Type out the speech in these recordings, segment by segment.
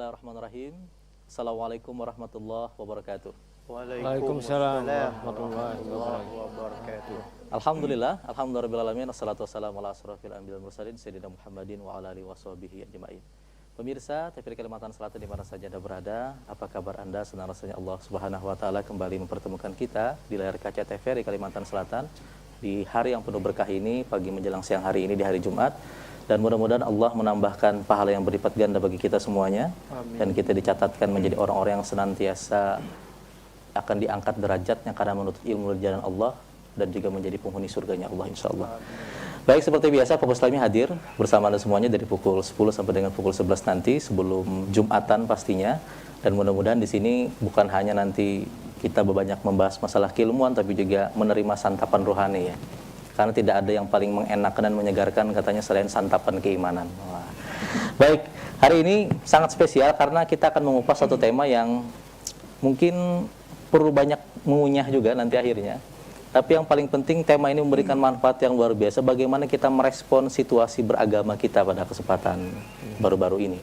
Bismillahirrahmanirrahim. Assalamualaikum warahmatullahi wabarakatuh. Waalaikumsalam warahmatullahi wabarakatuh. Alhamdulillahirabbil assalatu wassalamu ala asrofil anbiya'i wal mursalin sayyidina Muhammadin wa ala alihi washabihi ajmain. Pemirsa TVRI Kalimantan Selatan di mana saja Anda berada, apa kabar Anda? Senang rasanya Allah Subhanahu wa taala kembali mempertemukan kita di layar kaca TVRI Kalimantan Selatan di hari yang penuh berkah ini, pagi menjelang siang hari ini di hari Jumat. Dan mudah-mudahan Allah menambahkan pahala yang berlipat ganda bagi kita semuanya. Amin. Dan kita dicatatkan menjadi orang-orang yang senantiasa akan diangkat derajatnya karena menuntut ilmu di jalan Allah dan juga menjadi penghuni surganya Allah insyaallah. Baik, seperti biasa Fokus Islami hadir bersama Anda semuanya dari pukul 10 sampai dengan pukul 11 nanti sebelum Jumatan pastinya. Dan mudah-mudahan di sini bukan hanya nanti kita banyak membahas masalah keilmuan tapi juga menerima santapan rohani ya. Karena tidak ada yang paling mengenakan dan menyegarkan katanya selain santapan keimanan. Wah. Baik, hari ini sangat spesial karena kita akan mengupas satu tema yang mungkin perlu banyak mengunyah juga nanti akhirnya. Tapi yang paling penting tema ini memberikan manfaat yang luar biasa bagaimana kita merespon situasi beragama kita pada kesempatan baru-baru ini.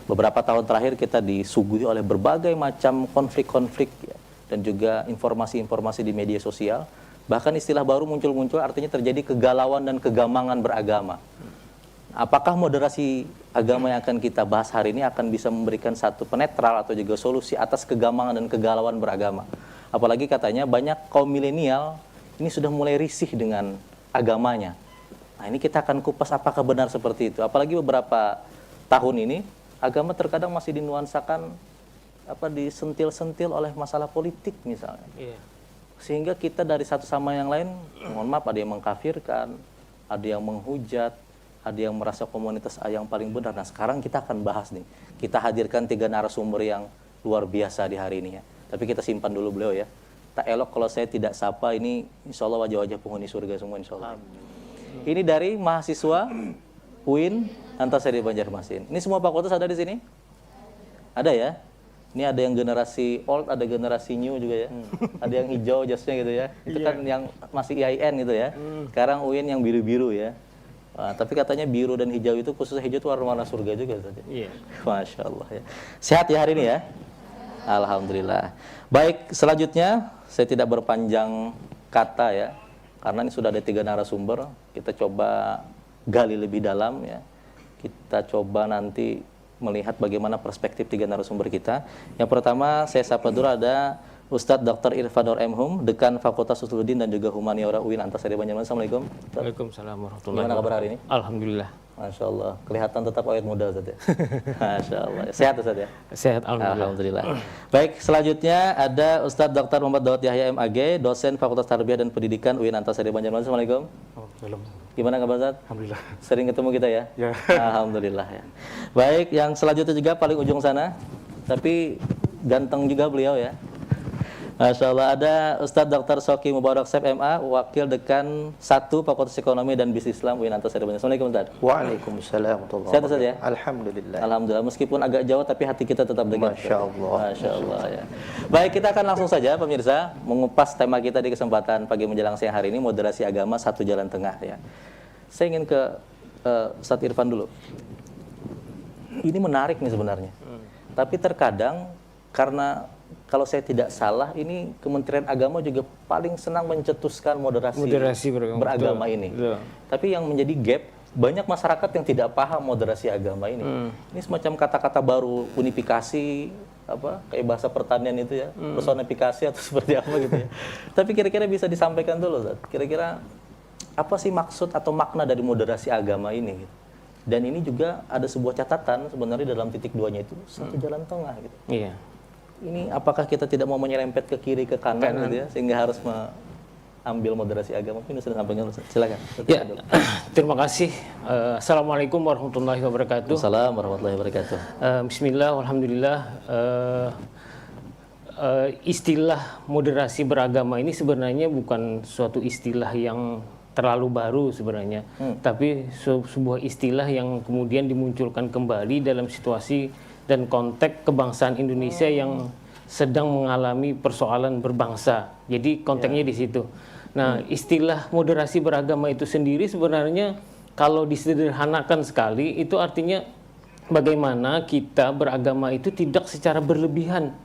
Beberapa tahun terakhir kita disuguhi oleh berbagai macam konflik-konflik ya, dan juga informasi-informasi di media sosial. Bahkan istilah baru muncul-muncul artinya terjadi kegalauan dan kegamangan beragama. Apakah moderasi agama yang akan kita bahas hari ini akan bisa memberikan satu penetral atau juga solusi atas kegamangan dan kegalauan beragama? Apalagi katanya banyak kaum milenial ini sudah mulai risih dengan agamanya. Nah, ini kita akan kupas apakah benar seperti itu. Apalagi beberapa tahun ini agama terkadang masih dinuansakan disentil-sentil oleh masalah politik misalnya. Yeah. Sehingga kita dari satu sama yang lain, mohon maaf, ada yang mengkafirkan, ada yang menghujat, ada yang merasa komunitas A yang paling benar. Nah, sekarang kita akan bahas nih. Kita hadirkan 3 narasumber yang luar biasa di hari ini ya. Tapi kita simpan dulu beliau ya. Tak elok kalau saya tidak sapa, ini insya Allah wajah-wajah penghuni surga semua insya Allah. Ini dari mahasiswa UIN Antasari Banjarmasin. Ini semua fakultas ada di sini? Ada ya? Ini ada yang generasi old, ada generasi new juga ya. Ada yang hijau jasnya gitu ya. Itu kan yang masih IAIN gitu ya. Sekarang UIN yang biru-biru ya. Wah, tapi katanya biru dan hijau itu khususnya hijau itu warna surga juga saja. Iya. Masya Allah ya. Sehat ya hari ini ya? Alhamdulillah. Baik, selanjutnya saya tidak berpanjang kata ya. Karena ini sudah ada 3 narasumber. Kita coba gali lebih dalam ya. Kita coba nanti melihat bagaimana perspektif 3 narasumber kita. Yang pertama saya sapa dulu ada Ustadz Dr. Irfanur M. Hum, Dekan Fakultas Usuluddin dan juga Humaniora UIN Antasari Banjarmasin. Assalamualaikum. Waalaikumsalam warahmatullahi wabarakatuh. Gimana kabar hari ini? Alhamdulillah. Masya Allah, kelihatan tetap awet muda Ustadz ya. Masya Allah. Sehat Ustadz ya? Sehat, alhamdulillah. Baik, selanjutnya ada Ustadz Dr. Muhammad Daud Yahya MAG, dosen Fakultas Tarbiyah dan Pendidikan UIN Antasari Banjarmasin. Assalamualaikum. Gimana kabar Ustadz? Alhamdulillah. Sering ketemu kita ya? Ya. Alhamdulillah ya. Baik, yang selanjutnya juga paling ujung sana, tapi ganteng juga beliau ya. Masya Allah, ada Ustadz Dr. Soki Mubarak Sep MA, Wakil Dekan 1 Fakultas Ekonomi dan Bisnis Islam UIN Antasari Banjarmasin. Assalamualaikum Ustadz. Waalaikumsalam warahmatullahi wabarakatuh. Sehat Ustadz ya? Alhamdulillah. Alhamdulillah, meskipun agak jauh tapi hati kita tetap dekat. Masya Allah. Masya Allah ya. Baik, kita akan langsung saja pemirsa mengupas tema kita di kesempatan pagi menjelang siang hari ini, moderasi agama satu jalan tengah ya. Saya ingin ke Ustadz Irfan dulu. Ini menarik nih sebenarnya. Tapi terkadang karena kalau saya tidak salah ini Kementerian Agama juga paling senang mencetuskan moderasi beragama ini. Betul. Tapi yang menjadi gap banyak masyarakat yang tidak paham moderasi agama ini. Ini semacam kata-kata baru, unifikasi kayak bahasa pertanian itu ya, personifikasi atau seperti apa gitu ya. Tapi kira-kira bisa disampaikan dulu Ustaz. Kira-kira apa sih maksud atau makna dari moderasi agama ini gitu. Dan ini juga ada sebuah catatan sebenarnya dalam titik 2-nya itu satu jalan tengah gitu. Iya. Ini apakah kita tidak mau menyerempet ke kiri ke kanan gitu ya sehingga harus mengambil moderasi agama? Mungkin sudah sampaikan, silakan. Ya, terima kasih. Assalamualaikum warahmatullahi wabarakatuh. Assalamualaikum warahmatullahi wabarakatuh. Bismillah, alhamdulillah. Istilah moderasi beragama ini sebenarnya bukan suatu istilah yang terlalu baru sebenarnya, tapi sebuah istilah yang kemudian dimunculkan kembali dalam situasi dan konteks kebangsaan Indonesia yang sedang mengalami persoalan berbangsa. Jadi konteksnya di situ. Nah, istilah moderasi beragama itu sendiri sebenarnya kalau disederhanakan sekali itu artinya bagaimana kita beragama itu tidak secara berlebihan,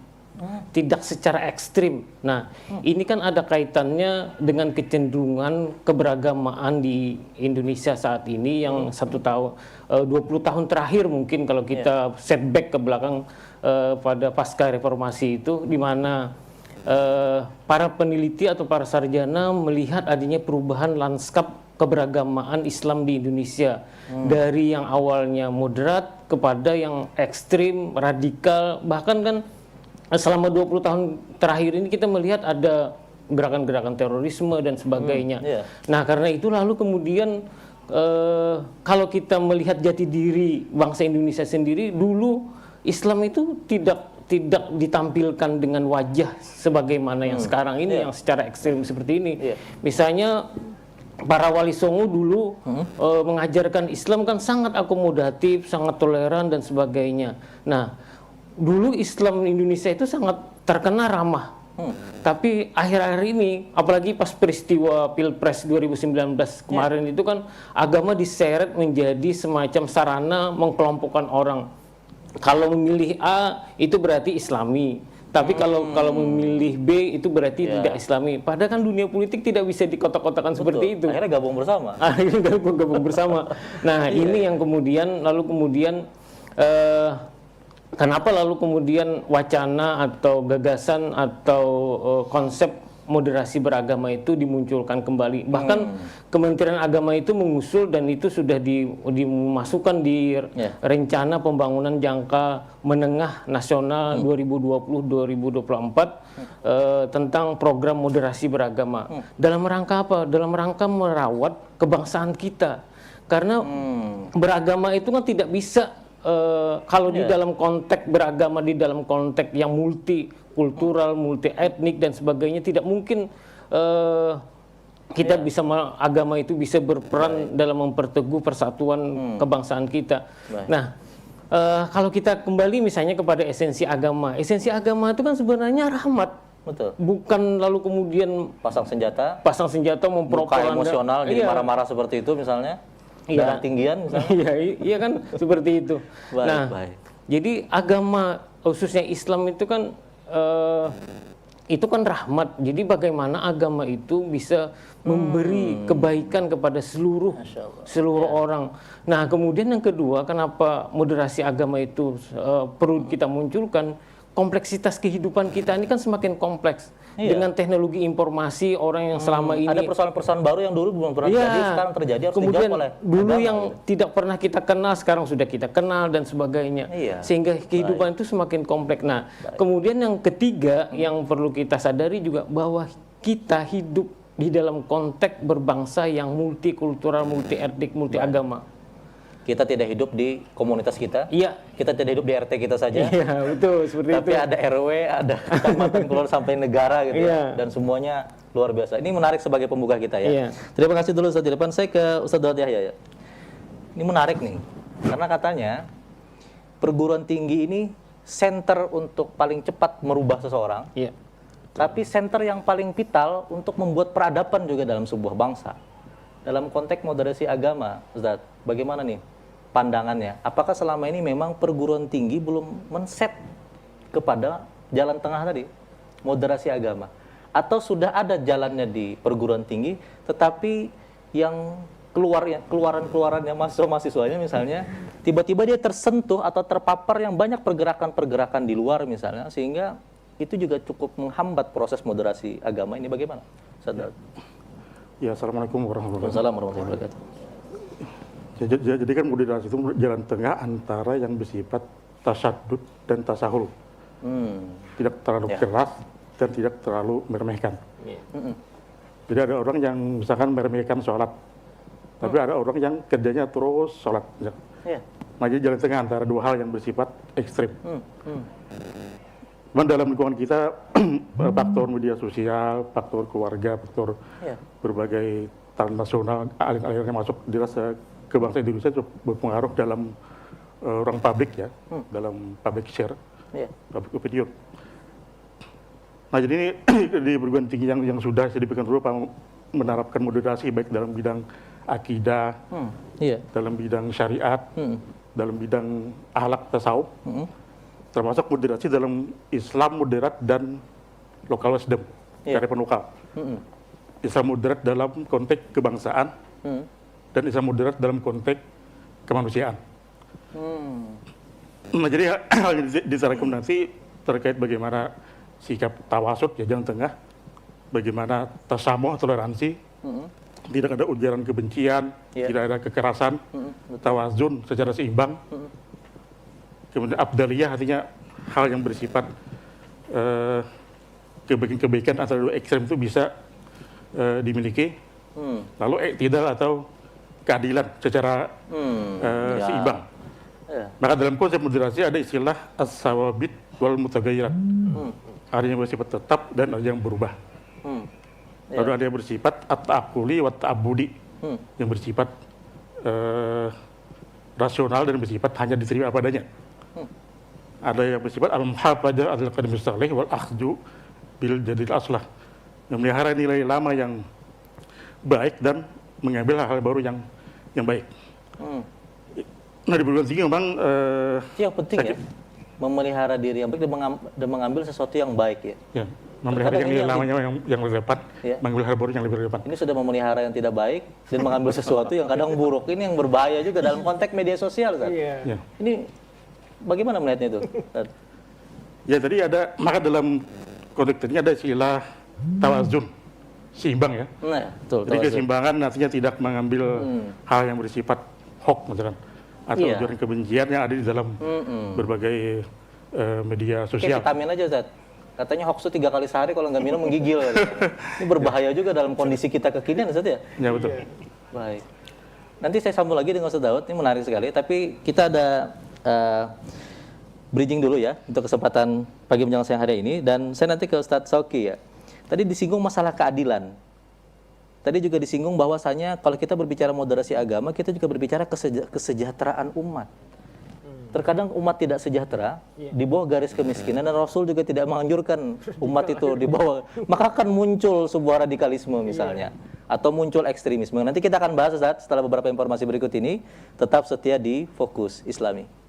tidak secara ekstrim. Nah, ini kan ada kaitannya dengan kecenderungan keberagamaan di Indonesia saat ini yang 20 tahun terakhir mungkin kalau kita setback ke belakang pada pasca reformasi itu, di mana para peneliti atau para sarjana melihat adanya perubahan lanskap keberagamaan Islam di Indonesia dari yang awalnya moderat kepada yang ekstrim, radikal, bahkan kan selama 20 tahun terakhir ini kita melihat ada gerakan-gerakan terorisme dan sebagainya. Nah, karena itu lalu kemudian kalau kita melihat jati diri bangsa Indonesia sendiri, dulu Islam itu tidak ditampilkan dengan wajah sebagaimana yang sekarang ini yang secara ekstrim seperti ini. Misalnya para wali songo dulu mengajarkan Islam kan sangat akomodatif, sangat toleran dan sebagainya. Nah, dulu Islam Indonesia itu sangat terkenal ramah. Tapi akhir-akhir ini, apalagi pas peristiwa Pilpres 2019 kemarin itu kan agama diseret menjadi semacam sarana mengkelompokkan orang. Kalau memilih A itu berarti Islami. Tapi kalau memilih B itu berarti tidak Islami. Padahal kan dunia politik tidak bisa dikotak-kotakan seperti itu. Akhirnya gabung bersama. Akhirnya gabung bersama. Nah, ini yang kemudian kenapa lalu kemudian wacana atau gagasan atau konsep moderasi beragama itu dimunculkan kembali. Bahkan Kementerian Agama itu mengusul dan itu sudah dimasukkan di rencana pembangunan jangka menengah nasional 2020-2024 tentang program moderasi beragama. Dalam rangka apa? Dalam rangka merawat kebangsaan kita. Karena beragama itu kan tidak bisa kalau di dalam konteks beragama, di dalam konteks yang multikultural, multi etnik dan sebagainya, tidak mungkin kita agama itu bisa berperan dalam memperteguh persatuan kebangsaan kita. Nah, kalau kita kembali misalnya kepada esensi agama itu kan sebenarnya rahmat. Betul. Bukan lalu kemudian pasang senjata mempropaganda emosional jadi marah-marah seperti itu misalnya. Darah tinggian misalnya. Iya kan seperti itu. Jadi agama khususnya Islam itu kan rahmat. Jadi bagaimana agama itu bisa memberi kebaikan kepada seluruh orang. Nah, kemudian yang kedua, kenapa moderasi agama itu perlu kita munculkan? Kompleksitas kehidupan kita ini kan semakin kompleks. Dengan teknologi informasi, orang yang selama ini ada persoalan-persoalan baru yang dulu belum pernah terjadi, sekarang terjadi, harus kemudian dijawab oleh dulu agama, yang tidak pernah kita kenal sekarang sudah kita kenal dan sebagainya. Sehingga kehidupan itu semakin kompleks. Nah, kemudian yang ketiga yang perlu kita sadari juga bahwa kita hidup di dalam konteks berbangsa yang multikultural, multi etnik, multi agama. Kita tidak hidup di komunitas kita. Kita tidak hidup di RT kita saja. Iya, betul seperti Tapi ada RW, ada kecamatan, keluar sampai negara gitu. Dan semuanya luar biasa. Ini menarik sebagai pembuka kita ya. Terima kasih dulu Ustaz. Di depan saya ke Ustaz Dawud Yahya ya. Ini menarik nih. Karena katanya perguruan tinggi ini center untuk paling cepat merubah seseorang. Tapi center yang paling vital untuk membuat peradaban juga dalam sebuah bangsa. Dalam konteks moderasi agama, Ustaz, bagaimana nih pandangannya? Apakah selama ini memang perguruan tinggi belum men-set kepada jalan tengah tadi, moderasi agama? Atau sudah ada jalannya di perguruan tinggi, tetapi yang keluaran-keluarannya mahasiswanya misalnya, tiba-tiba dia tersentuh atau terpapar yang banyak pergerakan-pergerakan di luar misalnya, sehingga itu juga cukup menghambat proses moderasi agama ini. Bagaimana? Ya, Assalamualaikum warahmatullahi wabarakatuh. Jadi kan moderasi itu jalan tengah antara yang bersifat tasyadud dan tasahul. Tidak terlalu keras dan tidak terlalu meremehkan. Jadi ada orang yang misalkan meremehkan sholat, tapi ada orang yang kerjanya terus sholat. Nah, jadi jalan tengah antara dua hal yang bersifat ekstrim. Cuman dalam lingkungan kita, faktor media sosial, faktor keluarga, faktor berbagai talent nasional, aliran yang masuk jelas ke bangsa Indonesia itu berpengaruh dalam ruang publik ya, dalam public share, public opinion. Nah, jadi ini di perguruan tinggi yang sudah sedemikian rupa menerapkan moderasi baik dalam bidang akidah, dalam bidang syariat, dalam bidang akhlak tasawuf, termasuk moderasi dalam Islam moderat dan lokal wisdom, kearifan lokal. Islam moderat dalam konteks kebangsaan dan Islam moderat dalam konteks kemanusiaan. Nah, jadi hal yang direkomendasi terkait bagaimana sikap tawasud, ya jalan tengah, bagaimana tasamuh, toleransi, tidak ada ujaran kebencian, tidak ada kekerasan, tawazun secara seimbang. Kemudian abdaliyah artinya hal yang bersifat kebaikan-kebaikan atau ekstrem itu bisa dimiliki. Lalu iktidal atau keadilan secara seimbang. Maka dalam konsep moderasi ada istilah as-sawabit wal mutagayyirat. Ada yang bersifat tetap dan ada yang berubah. Lalu ada yang bersifat at-ta'akuli wa ta'abudi, yang bersifat rasional dan bersifat hanya diterima apa adanya. Ada yang bersifat al-muhafadah adalah qadam salih wal akhdu bil jadil aslah, yang memelihara nilai lama yang baik dan mengambil hal-hal baru yang baik. Nah, di perguruan tinggi memang itu yang penting ya, memelihara diri yang baik dan mengambil sesuatu yang baik ya. Memelihara yang nilai lamanya yang lebih depan, mengambil hal baru yang lebih depan. Ini sudah memelihara yang tidak baik dan mengambil sesuatu yang kadang buruk. Ini yang berbahaya juga dalam konteks media sosial kan. Ini bagaimana melihatnya itu? Ya, tadi ada, maka dalam konteks ini ada istilah tawazun, seimbang ya. Nah, betul. Jadi keseimbangan artinya tidak mengambil hal yang bersifat hoax misalkan, atau ujaran kebencian yang ada di dalam berbagai media sosial. Kayak vitamin aja, Zat. Katanya hoax itu 3 kali sehari, kalau nggak minum menggigil. Ini berbahaya juga dalam kondisi kita kekinian, Zat ya? Ya, betul. Baik. Nanti saya sambung lagi dengan Ustaz Daud, ini menarik sekali. Tapi kita ada bridging dulu ya, untuk kesempatan pagi menjelang siang hari ini. Dan saya nanti ke Ustaz Sauki ya. Tadi disinggung masalah keadilan. Tadi juga disinggung bahwasanya kalau kita berbicara moderasi agama, kita juga berbicara kesejahteraan umat. Terkadang umat tidak sejahtera, di bawah garis kemiskinan, dan Rasul juga tidak menganjurkan umat itu di bawah. Maka akan muncul sebuah radikalisme misalnya, atau muncul ekstremisme. Nanti kita akan bahas Ustaz setelah beberapa informasi berikut ini. Tetap setia di Fokus Islami.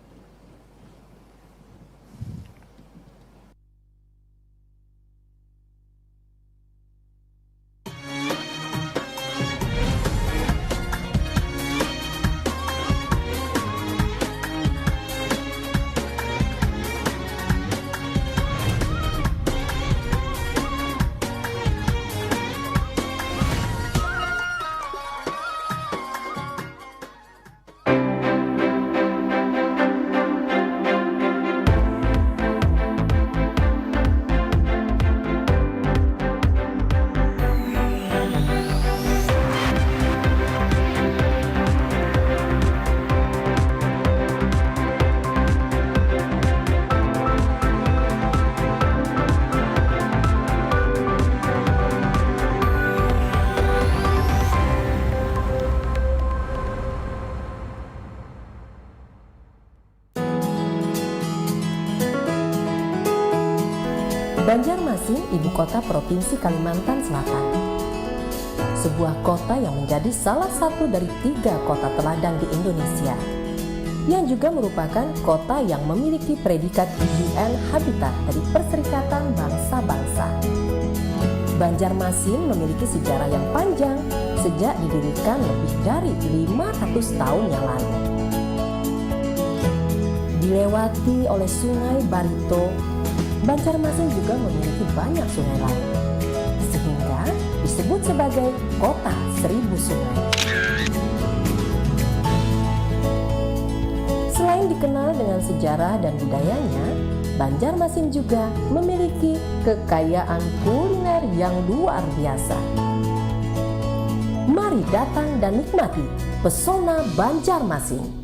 Banjarmasin, ibu kota Provinsi Kalimantan Selatan. Sebuah kota yang menjadi salah satu dari 3 kota teladan di Indonesia, yang juga merupakan kota yang memiliki predikat UN Habitat dari Perserikatan Bangsa-Bangsa. Banjarmasin memiliki sejarah yang panjang sejak didirikan lebih dari 500 tahun yang lalu. Dilewati oleh Sungai Barito, Banjarmasin juga memiliki banyak sungai lain, sehingga disebut sebagai Kota Seribu Sungai. Selain dikenal dengan sejarah dan budayanya, Banjarmasin juga memiliki kekayaan kuliner yang luar biasa. Mari datang dan nikmati pesona Banjarmasin.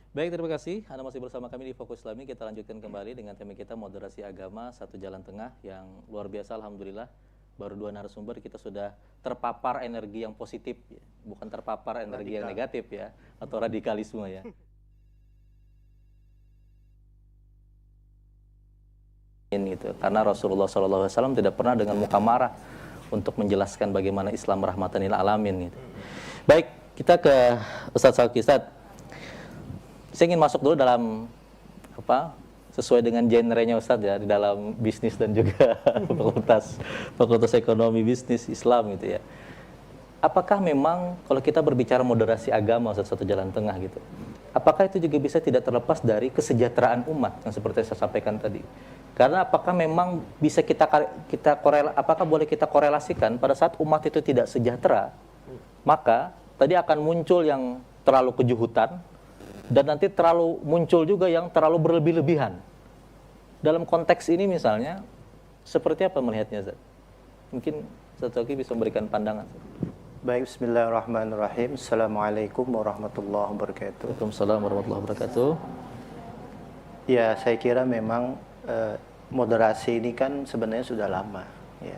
Baik, terima kasih. Anda masih bersama kami di Fokus Islami. Kita lanjutkan kembali dengan tema kita moderasi agama, satu jalan tengah yang luar biasa. Alhamdulillah, baru 2 narasumber kita sudah terpapar energi yang positif, ya. Bukan terpapar energi yang negatif ya, atau radikalisme ya. Gitu. Karena Rasulullah SAW tidak pernah dengan muka marah untuk menjelaskan bagaimana Islam rahmatan lil alamin. Gitu. Baik, kita ke Ustadz Syauqi. Ustadz, saya ingin masuk dulu dalam sesuai dengan genrenya Ustadz ya, di dalam bisnis dan juga fakultas ekonomi bisnis Islam gitu ya. Apakah memang kalau kita berbicara moderasi agama satu jalan tengah gitu, apakah itu juga bisa tidak terlepas dari kesejahteraan umat yang seperti saya sampaikan tadi? Karena apakah memang bisa apakah boleh kita korelasikan pada saat umat itu tidak sejahtera, maka tadi akan muncul yang terlalu kejuhutan, dan nanti muncul juga yang terlalu berlebih-lebihan. Dalam konteks ini misalnya, seperti apa melihatnya, Ustaz? Mungkin Ustaz Syauqi bisa memberikan pandangan. Baik, bismillahirrahmanirrahim. Assalamualaikum warahmatullahi wabarakatuh. Waalaikumsalam warahmatullahi wabarakatuh. Ya, saya kira memang moderasi ini kan sebenarnya sudah lama. Ya.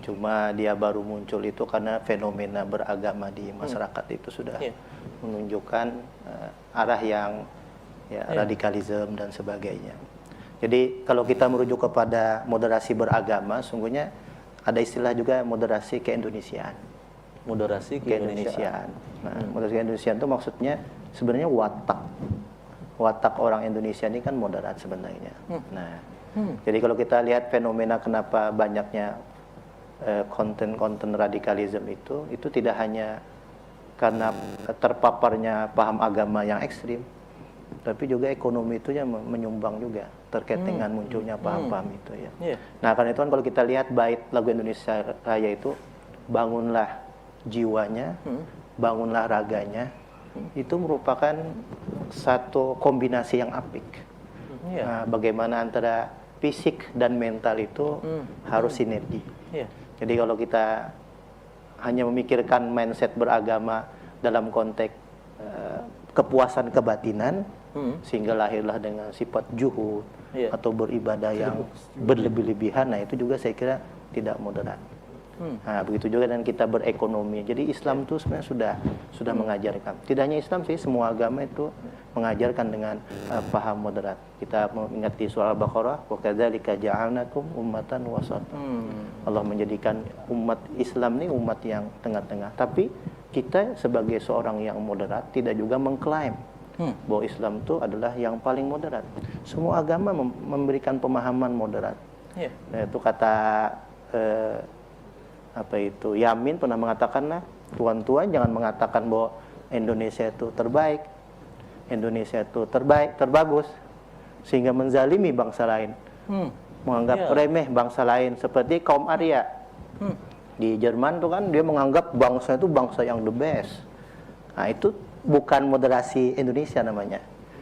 Cuma dia baru muncul itu karena fenomena beragama di masyarakat itu sudah menunjukkan arah yang radikalisme dan sebagainya. Jadi kalau kita merujuk kepada moderasi beragama, sungguhnya ada istilah juga moderasi keindonesiaan. Moderasi keindonesiaan. Nah, moderasi keindonesiaan itu maksudnya sebenarnya watak orang Indonesia ini kan moderat sebenarnya. Nah, jadi kalau kita lihat fenomena kenapa banyaknya konten-konten radikalisme itu tidak hanya karena terpaparnya paham agama yang ekstrim, tapi juga ekonomi itu yang menyumbang juga terkait dengan munculnya paham-paham itu ya. Nah, karena itu kan kalau kita lihat bait lagu Indonesia Raya itu, bangunlah jiwanya, bangunlah raganya, itu merupakan satu kombinasi yang apik. Nah, bagaimana antara fisik dan mental itu harus sinergi. Jadi kalau kita hanya memikirkan mindset beragama dalam konteks kepuasan kebatinan, sehingga lahirlah dengan sifat juhud atau beribadah yang berlebih-lebihan, nah itu juga saya kira tidak moderat. Nah, begitu juga dengan kita berekonomi. Jadi Islam itu sebenarnya sudah mengajarkan. Tidak hanya Islam sih, semua agama itu mengajarkan dengan paham moderat. Kita mengingat di surah Al-Baqarah, wa kadzalika ja'alnakum ummatan wasatan. Allah menjadikan umat Islam ini umat yang tengah-tengah. Tapi kita sebagai seorang yang moderat tidak juga mengklaim bahwa Islam itu adalah yang paling moderat. Semua agama memberikan pemahaman moderat. Nah, itu kata Yamin pernah mengatakanlah, tuan-tuan jangan mengatakan bahwa Indonesia itu terbaik, Indonesia itu terbagus, sehingga menzalimi bangsa lain, menganggap remeh bangsa lain, seperti kaum Arya. Di Jerman tuh kan dia menganggap bangsa itu bangsa yang the best. Nah, itu bukan moderasi Indonesia namanya.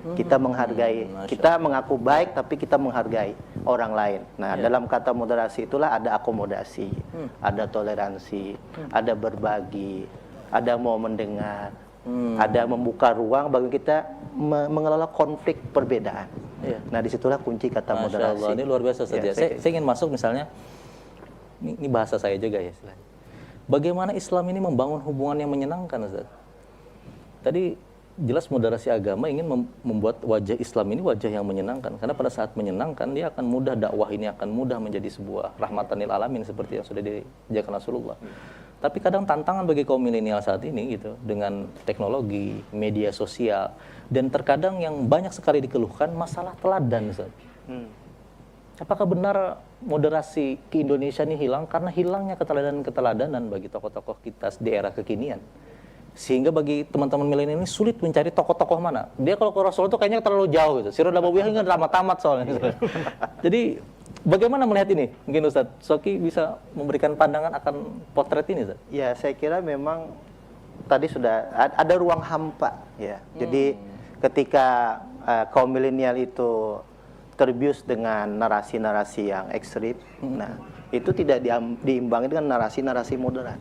Kita menghargai, kita mengaku baik tapi kita menghargai orang lain. Nah, dalam kata moderasi itulah ada akomodasi, ada toleransi, ada berbagi, ada mau mendengar, ada membuka ruang bagi kita mengelola konflik perbedaan. Nah, disitulah kunci kata moderasi. Masya Allah, ini luar biasa saja. Saya ingin masuk misalnya, ini bahasa saya juga ya. Bagaimana Islam ini membangun hubungan yang menyenangkan, Ustaz? Tadi jelas moderasi agama ingin membuat wajah Islam ini wajah yang menyenangkan, karena pada saat menyenangkan dia akan mudah, dakwah ini akan mudah menjadi sebuah rahmatan lil alamin seperti yang sudah diajarkan Rasulullah. Tapi kadang tantangan bagi kaum milenial saat ini gitu, dengan teknologi, media sosial, dan terkadang yang banyak sekali dikeluhkan masalah teladan, Ustaz. Apakah benar moderasi ke Indonesia ini hilang karena hilangnya keteladanan bagi tokoh-tokoh kita di era kekinian? Sehingga bagi teman-teman milenial ini sulit mencari tokoh-tokoh mana. Dia kalau ke Rasul itu kayaknya terlalu jauh gitu. Sirah Nabawiyah ini drama tamat soalnya. Jadi bagaimana melihat ini? Mungkin Ustaz Syauqi bisa memberikan pandangan akan potret ini, Ustaz. Ya, saya kira memang tadi sudah ada ruang hampa ya. Jadi ketika kaum milenial itu terbius dengan narasi-narasi yang ekstrim, nah itu tidak diimbangi dengan narasi-narasi moderat.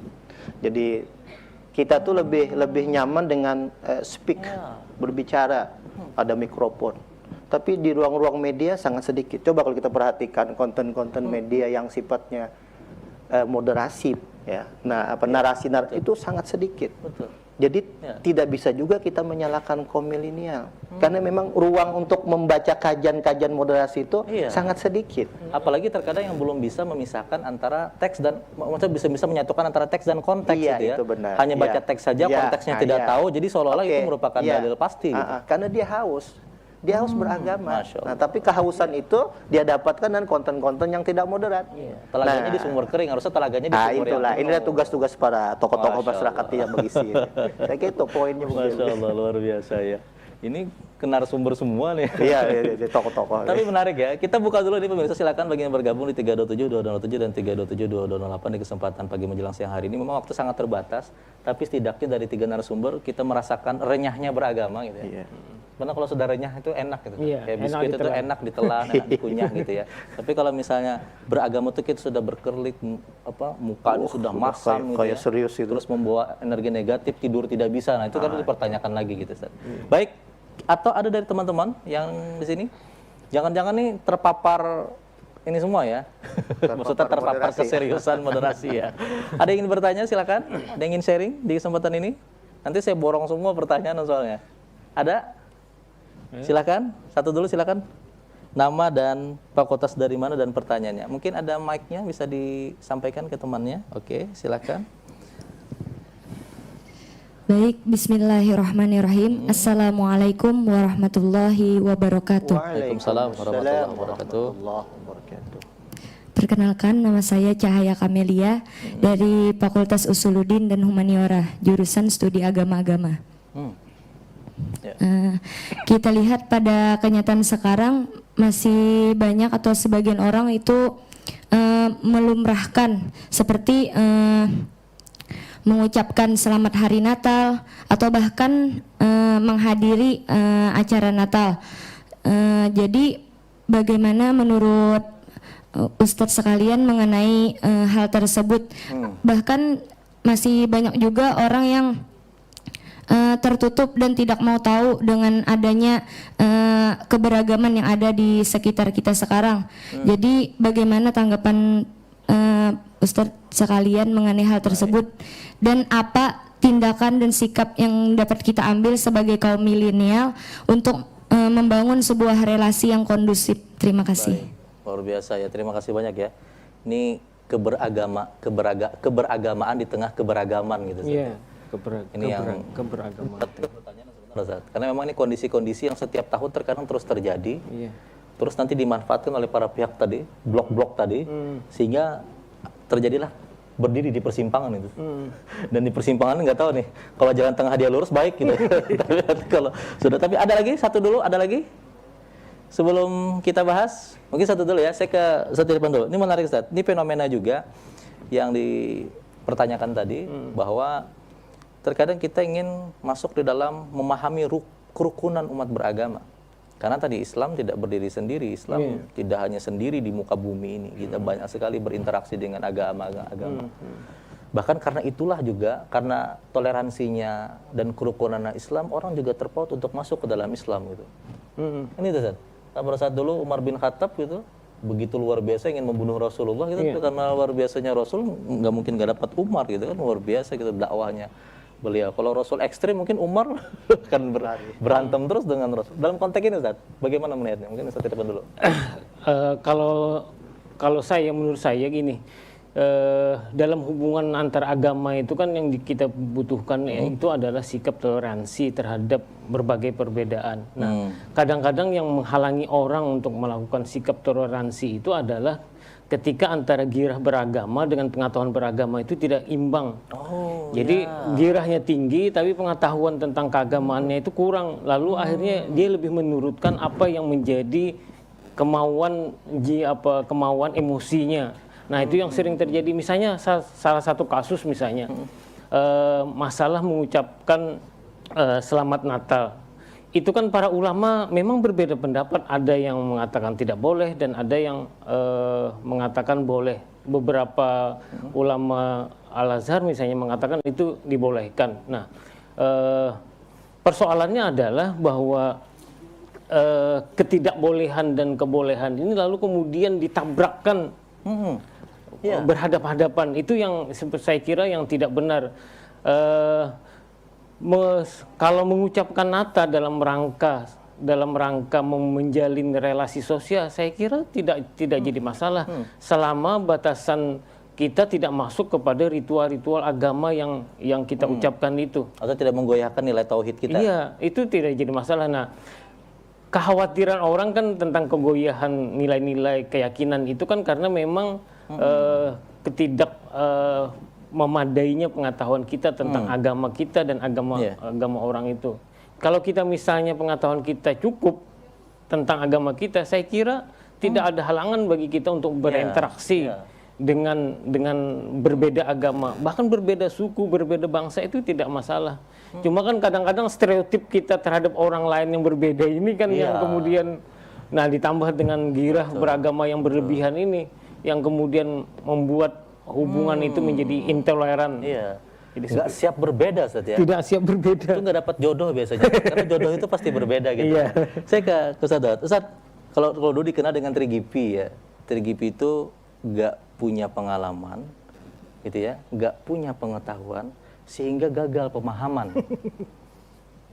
Jadi kita tuh lebih nyaman dengan berbicara ada mikrofon. Tapi di ruang-ruang media sangat sedikit. Coba kalau kita perhatikan konten-konten media yang sifatnya moderasi, ya. Nah, narasi itu sangat sedikit. Betul. Jadi tidak bisa juga kita menyalahkan kaum milenial, karena memang ruang untuk membaca kajian-kajian moderasi itu sangat sedikit. Apalagi terkadang yang belum bisa memisahkan antara teks dan, maksudnya bisa menyatukan antara teks dan konteks gitu ya. Itu benar. Hanya baca teks saja, konteksnya tidak tahu, jadi seolah-olah itu merupakan dalil pasti. Gitu. Karena dia haus. Dia harus beragama. Nah, tapi kehausan itu dia dapatkan dengan konten-konten yang tidak moderat. Telaganya di sumur kering, harusnya telaganya di sumur itulah. yang Inilah tugas-tugas para tokoh-tokoh masyarakat yang mengisi. Saya kira itu poinnya mungkin. Masya Allah, luar biasa ya. Ini narasumber semua nih. Iya, tokoh-tokoh. Tapi menarik ya. Kita buka dulu nih pemirsa, silakan bagi yang bergabung di 327 2207 dan 327 2208 di kesempatan pagi menjelang siang hari ini. Memang waktu sangat terbatas, tapi setidaknya dari 3 narasumber kita merasakan renyahnya beragama gitu ya. Karena kalau sudah renyah itu enak gitu. Kayak biskuit itu enak ditelan, enak dikunyah gitu ya. Tapi kalau misalnya beragama itu kita sudah berkerlik, mukanya sudah masam gitu kayak ya. serius itu. Terus membawa energi negatif, tidur tidak bisa. Nah, itu kan dipertanyakan lagi gitu, Ustaz. Baik, atau ada dari teman-teman yang di sini? Jangan-jangan nih terpapar ini semua ya. Maksudnya terpapar keseriusan moderasi ya. Ada yang ingin bertanya silakan. Ada yang ingin sharing di kesempatan ini? Nanti saya borong semua pertanyaan soalnya. Ada? Silakan, satu dulu silakan. Nama dan fakultas dari mana dan pertanyaannya. Mungkin ada mic-nya bisa disampaikan ke temannya. Oke, silakan. Baik, bismillahirrahmanirrahim. Assalamualaikum warahmatullahi wabarakatuh. Waalaikumsalam warahmatullahi wabarakatuh. Perkenalkan, nama saya Cahaya Kamelia dari Fakultas Usuluddin dan Humaniora, jurusan Studi Agama-Agama. Kita lihat pada kenyataan sekarang masih banyak atau sebagian orang itu melumrahkan seperti mengucapkan selamat hari Natal atau bahkan menghadiri acara Natal. Jadi bagaimana menurut Ustadz sekalian mengenai hal tersebut? Bahkan masih banyak juga orang yang tertutup dan tidak mau tahu dengan adanya keberagaman yang ada di sekitar kita sekarang. Jadi bagaimana tanggapan Ustadz sekalian mengenai hal tersebut, dan apa tindakan dan sikap yang dapat kita ambil sebagai kaum milenial untuk membangun sebuah relasi yang kondusif? Terima kasih. Luar biasa ya, terima kasih banyak ya. Ini keberagamaan di tengah keberagaman gitu. Iya. Ini yang keberagaman. Karena memang ini kondisi-kondisi yang setiap tahun terkadang terus terjadi. Terus nanti dimanfaatkan oleh para pihak tadi, blok-blok tadi, sehingga terjadilah berdiri di persimpangan itu. Dan di persimpangan nggak tahu nih, kalau jalan tengah dia lurus baik gitu. Tapi ada lagi satu dulu, ada lagi sebelum kita bahas, mungkin satu dulu ya. Saya ke satu depan dulu. Ini menarik Ustaz. Ini fenomena juga yang dipertanyakan tadi, bahwa terkadang kita ingin masuk di dalam memahami kerukunan umat beragama. Karena tadi Islam tidak berdiri sendiri, Islam tidak hanya sendiri di muka bumi ini. Kita banyak sekali berinteraksi dengan agama-agama. Bahkan karena itulah juga, karena toleransinya dan kerukunan Islam, orang juga terpaut untuk masuk ke dalam Islam gitu. Ini tuh Ustaz. Pada saat dulu Umar bin Khattab gitu, begitu luar biasa ingin membunuh Rasulullah gitu, karena luar biasanya Rasul, nggak mungkin nggak dapat Umar gitu kan, luar biasa gitu dakwahnya beliau. Kalau Rasul ekstrim, mungkin Umar akan berantem terus dengan Rasul. Dalam konteks ini Ustaz, bagaimana melihatnya? Mungkin Ustaz depan dulu. Kalau menurut saya gini, dalam hubungan antar agama itu kan yang kita butuhkan itu adalah sikap toleransi terhadap berbagai perbedaan. Nah, kadang-kadang yang menghalangi orang untuk melakukan sikap toleransi itu adalah ketika antara girah beragama dengan pengetahuan beragama itu tidak imbang. Jadi girahnya tinggi tapi pengetahuan tentang keagamaannya itu kurang. Lalu akhirnya dia lebih menurutkan apa yang menjadi kemauan emosinya. Nah, itu yang sering terjadi. Misalnya salah satu kasus misalnya masalah mengucapkan selamat Natal. Itu kan para ulama memang berbeda pendapat, ada yang mengatakan tidak boleh dan ada yang mengatakan boleh. Beberapa ulama Al-Azhar misalnya mengatakan itu dibolehkan. Nah, persoalannya adalah bahwa ketidakbolehan dan kebolehan ini lalu kemudian ditabrakkan berhadap-hadapan. Itu yang saya kira yang tidak benar. Kalau mengucapkan nata dalam rangka menjalin relasi sosial, saya kira tidak jadi masalah selama batasan kita tidak masuk kepada ritual-ritual agama yang kita ucapkan itu. Atau tidak menggoyahkan nilai tauhid kita. Iya, itu tidak jadi masalah. Nah, kekhawatiran orang kan tentang kegoyahan nilai-nilai keyakinan itu kan karena memang memadainya pengetahuan kita tentang agama kita dan agama orang itu. Kalau kita misalnya pengetahuan kita cukup tentang agama kita, saya kira tidak ada halangan bagi kita untuk berinteraksi dengan berbeda agama, bahkan berbeda suku, berbeda bangsa, itu tidak masalah. Cuma kan kadang-kadang stereotip kita terhadap orang lain yang berbeda ini kan yang kemudian, nah ditambah dengan girah beragama yang berlebihan ini, yang kemudian membuat hubungan itu menjadi intoleran. Jadi nggak siap berbeda, Ustaz ya? Tidak siap berbeda. Itu nggak dapat jodoh biasanya, karena jodoh itu pasti berbeda gitu. Saya ke Ustaz Daud. Ustaz, kalau dulu dikenal dengan Trigipi ya, Trigipi itu nggak punya pengalaman, gitu ya, nggak punya pengetahuan, sehingga gagal pemahaman.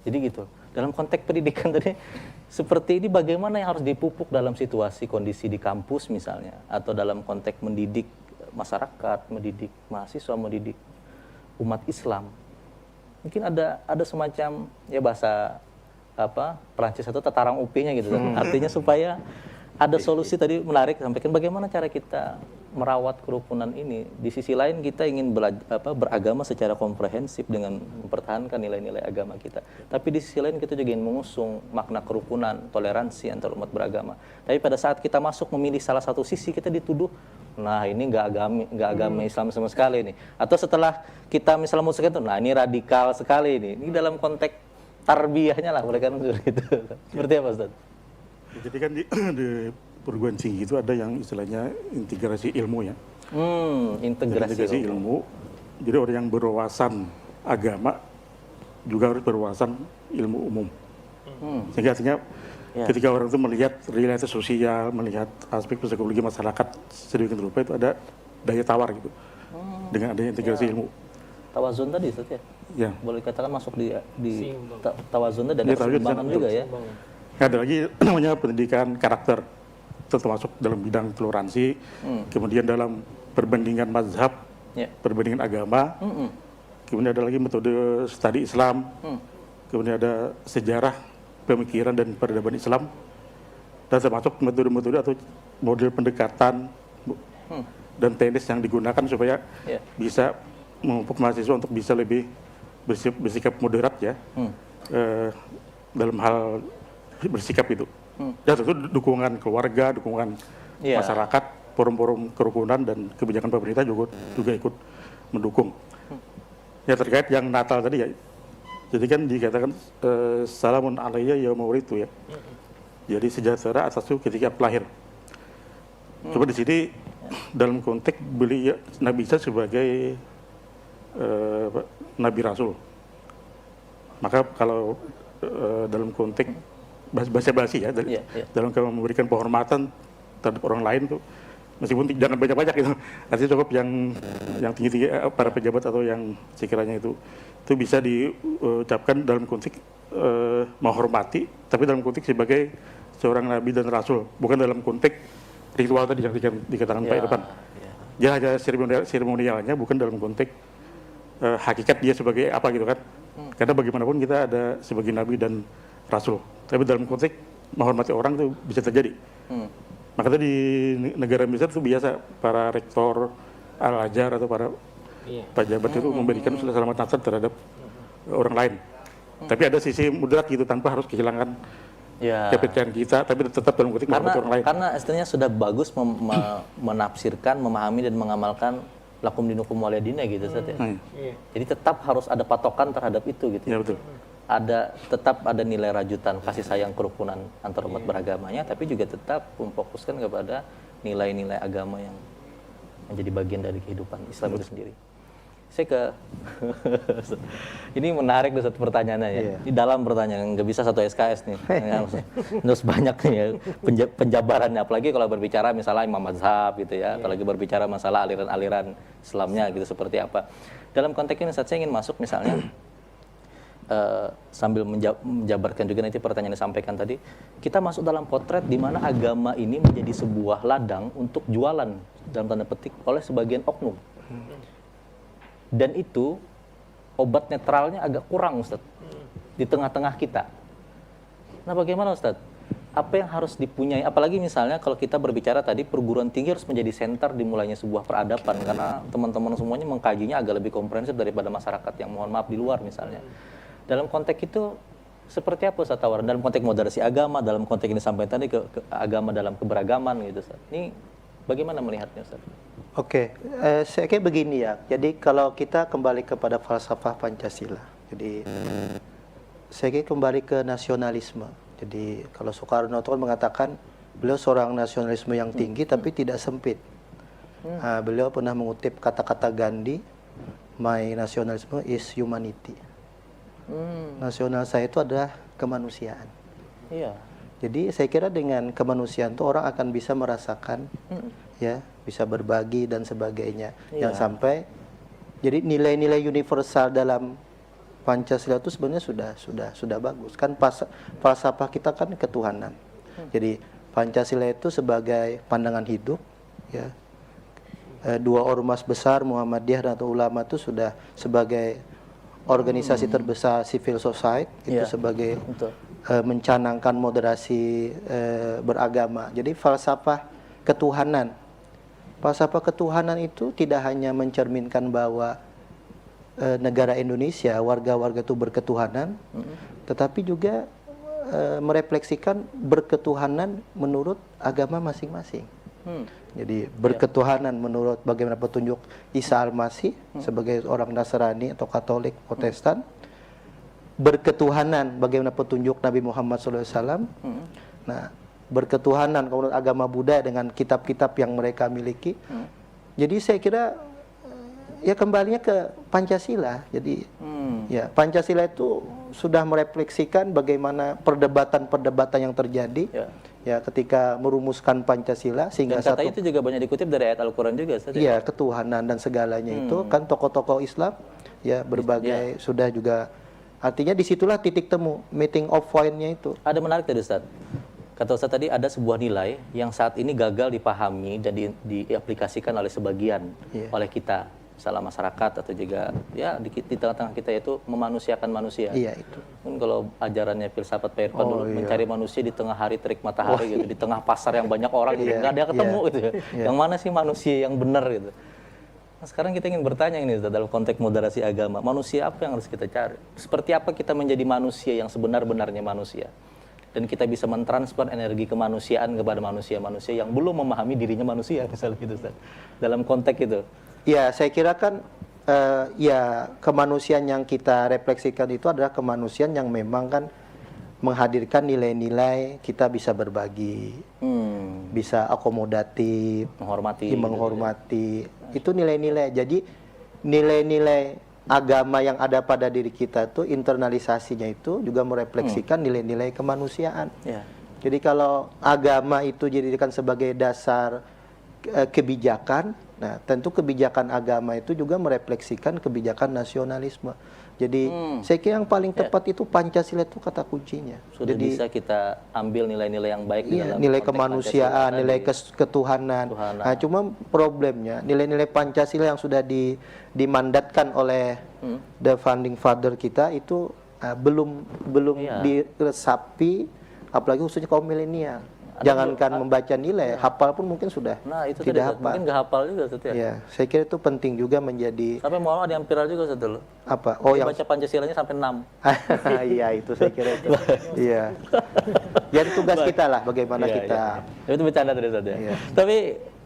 Jadi gitu. Dalam konteks pendidikan tadi, seperti ini bagaimana yang harus dipupuk dalam situasi kondisi di kampus misalnya, atau dalam konteks mendidik masyarakat, mendidik mahasiswa, mendidik umat Islam. Mungkin ada semacam ya bahasa Perancis atau tetarang UP-nya gitu. Artinya supaya ada solusi tadi menarik sampaikan bagaimana cara kita merawat kerukunan ini. Di sisi lain kita ingin beragama secara komprehensif dengan mempertahankan nilai-nilai agama kita. Tapi di sisi lain kita juga ingin mengusung makna kerukunan, toleransi antar umat beragama. Tapi pada saat kita masuk memilih salah satu sisi, kita dituduh, nah ini nggak agama Islam sama sekali nih. Atau setelah kita misalnya musik itu, nah ini radikal sekali ini. Ini dalam konteks tarbiyahnya lah, mereka itu. Seperti apa, Ustaz? Jadi kan di perguruan tinggi itu ada yang istilahnya integrasi ilmu ya. Integrasi ilmu. Jadi orang yang berwawasan agama juga harus berwawasan ilmu umum. Sehingga artinya ketika orang itu melihat realitas sosial, melihat aspek psikologi masyarakat sedemikian rupa, itu ada daya tawar gitu. Dengan adanya integrasi ilmu. Tawazun tadi Ustaz ya? Ya. Boleh dikatakan masuk di tawazun dan keseimbangan juga ya. Ada lagi namanya pendidikan karakter, termasuk dalam bidang toleransi, kemudian dalam perbandingan mazhab, perbandingan agama, kemudian ada lagi metode studi Islam, kemudian ada sejarah, pemikiran dan peradaban Islam, dan termasuk metode-metode atau model pendekatan dan teknis yang digunakan supaya bisa memupuk mahasiswa untuk bisa lebih bersikap moderat ya dalam hal bersikap itu. Ya tentu dukungan keluarga, dukungan masyarakat, forum-forum kerukunan dan kebijakan pemerintah juga ikut mendukung. Ya terkait yang Natal tadi ya, jadi kan dikatakan salamun alayya yauma wulidtu ya. Jadi sejahtera atasku ketika lahir. Coba di sini dalam konteks beliau Nabi Isa sebagai Nabi Rasul. Maka kalau dalam konteks basa-basi ya, dalam memberikan penghormatan terhadap orang lain tuh, meskipun jangan banyak-banyak gitu, artinya cukup yang tinggi-tinggi para pejabat atau yang sekiranya itu bisa diucapkan dalam konteks menghormati, tapi dalam konteks sebagai seorang nabi dan rasul, bukan dalam konteks ritual tadi yang dikatakan Pak Irfan. Dia hanya seremonialnya, bukan dalam konteks hakikat dia sebagai apa gitu kan. Karena bagaimanapun kita ada sebagai nabi dan rasul. Tapi dalam konteks menghormati orang itu bisa terjadi. Makanya di negara Mesir itu biasa para rektor Al-Azhar atau para pejabat itu memberikan selamat Natal terhadap orang lain. Tapi ada sisi moderat gitu tanpa harus kehilangan kepercayaan kita, tapi tetap dalam konteks menghormati orang lain. Karena istilahnya sudah bagus menafsirkan, memahami dan mengamalkan lakum dinukum waliyadina gitu Ustaz ya. Jadi tetap harus ada patokan terhadap itu gitu. Ya betul. Tetap ada nilai rajutan kasih sayang kerukunan antar umat beragamanya, tapi juga tetap memfokuskan kepada nilai-nilai agama yang menjadi bagian dari kehidupan Islam itu sendiri. Saya ke ini menarik Ustaz pertanyaannya ya. Iya. Di dalam pertanyaan nggak bisa satu SKS nih. Terus banyak nih ya penjabarannya, apalagi kalau berbicara misalnya imam mazhab gitu ya, atau lagi berbicara masalah aliran-aliran Islamnya gitu seperti apa. Dalam konteks ini Ustaz, saya ingin masuk misalnya sambil menjabarkan juga nanti pertanyaan yang disampaikan tadi, kita masuk dalam potret di mana agama ini menjadi sebuah ladang untuk jualan dalam tanda petik oleh sebagian oknum. Dan itu obat netralnya agak kurang Ustadz di tengah-tengah kita. Nah bagaimana Ustadz? Apa yang harus dipunyai? Apalagi misalnya kalau kita berbicara tadi perguruan tinggi harus menjadi senter dimulainya sebuah peradaban, karena teman-teman semuanya mengkajinya agak lebih komprehensif daripada masyarakat yang mohon maaf di luar misalnya. Dalam konteks itu seperti apa Ustadz tawaran? Dalam konteks moderasi agama, dalam konteks ini sampai tadi ke agama dalam keberagaman gitu Ustadz. Ini bagaimana melihatnya Ustadz? Oke, saya kira begini ya. Jadi kalau kita kembali kepada falsafah Pancasila, jadi saya kira kembali ke nasionalisme. Jadi kalau Soekarno itu kan mengatakan beliau seorang nasionalisme yang tinggi tapi tidak sempit. Beliau pernah mengutip kata-kata Gandhi, "My nationalism is humanity." Nasional saya itu adalah kemanusiaan. Iya. Jadi saya kira dengan kemanusiaan itu orang akan bisa merasakan, ya, bisa berbagi dan sebagainya. Yang sampai jadi nilai-nilai universal dalam Pancasila itu sebenarnya sudah bagus. Kan falsafah kita kan ketuhanan. Jadi Pancasila itu sebagai pandangan hidup, ya. Dua ormas besar Muhammadiyah dan ulama itu sudah sebagai organisasi terbesar civil society itu sebagai mencanangkan moderasi beragama. Jadi falsafah ketuhanan itu tidak hanya mencerminkan bahwa negara Indonesia warga-warga itu berketuhanan, tetapi juga merefleksikan berketuhanan menurut agama masing-masing. Jadi berketuhanan menurut bagaimana petunjuk Isa Al-Masih sebagai orang Nasrani atau Katolik Protestan, berketuhanan bagaimana petunjuk Nabi Muhammad SAW. Nah, berketuhanan menurut agama Buddha dengan kitab-kitab yang mereka miliki. Jadi saya kira ya kembalinya ke Pancasila. Jadi ya Pancasila itu sudah merefleksikan bagaimana perdebatan-perdebatan yang terjadi. Ya, ketika merumuskan Pancasila sehingga dan kata itu juga banyak dikutip dari ayat Al-Quran juga. Iya, ketuhanan dan segalanya itu kan tokoh-tokoh Islam ya berbagai sudah juga, artinya disitulah titik temu meeting of point-nya itu. Ada menarik tadi Ustaz. Kata Ustaz tadi ada sebuah nilai yang saat ini gagal dipahami dan diaplikasikan oleh sebagian oleh kita, salah masyarakat atau juga ya di tengah-tengah kita, yaitu memanusiakan manusia. Iya itu. Kan kalau ajarannya filsafat Pak Irfan dulu mencari manusia di tengah hari terik matahari gitu, di tengah pasar yang banyak orang gitu, nggak ada ketemu gitu ya. Yang mana sih manusia yang benar gitu. Nah, sekarang kita ingin bertanya ini dalam konteks moderasi agama, manusia apa yang harus kita cari? Seperti apa kita menjadi manusia yang sebenar-benarnya manusia? Dan kita bisa mentransfer energi kemanusiaan kepada manusia-manusia yang belum memahami dirinya manusia misalnya gitu Ustaz. Dalam konteks itu. Ya, saya kira kan ya kemanusiaan yang kita refleksikan itu adalah kemanusiaan yang memang kan menghadirkan nilai-nilai kita bisa berbagi, bisa akomodatif, menghormati. Itu nilai-nilai. Jadi nilai-nilai agama yang ada pada diri kita itu internalisasinya itu juga merefleksikan nilai-nilai kemanusiaan. Jadi kalau agama itu dijadikan sebagai dasar kebijakan, nah tentu kebijakan agama itu juga merefleksikan kebijakan nasionalisme. Jadi saya kira yang paling tepat itu Pancasila itu kata kuncinya. Sudah jadi, bisa kita ambil nilai-nilai yang baik di dalam nilai kemanusiaan, nilai ketuhanan. Nah, cuma problemnya nilai-nilai Pancasila yang sudah dimandatkan oleh the founding father kita itu belum diresapi, apalagi khususnya kaum milenial. Jangankan membaca nilai, hafal pun mungkin sudah tidak hafal. Mungkin nggak hafal juga Ustaz ya. Ya, saya kira itu penting juga menjadi. Sampai mau ada yang viral juga Ustaz dulu. Apa? Oh, yang baca Pancasilanya sampai 6. Iya, itu saya kira itu. Iya. Jadi tugas kita lah bagaimana kita. Itu bercanda tadi Ustaz ya. Tapi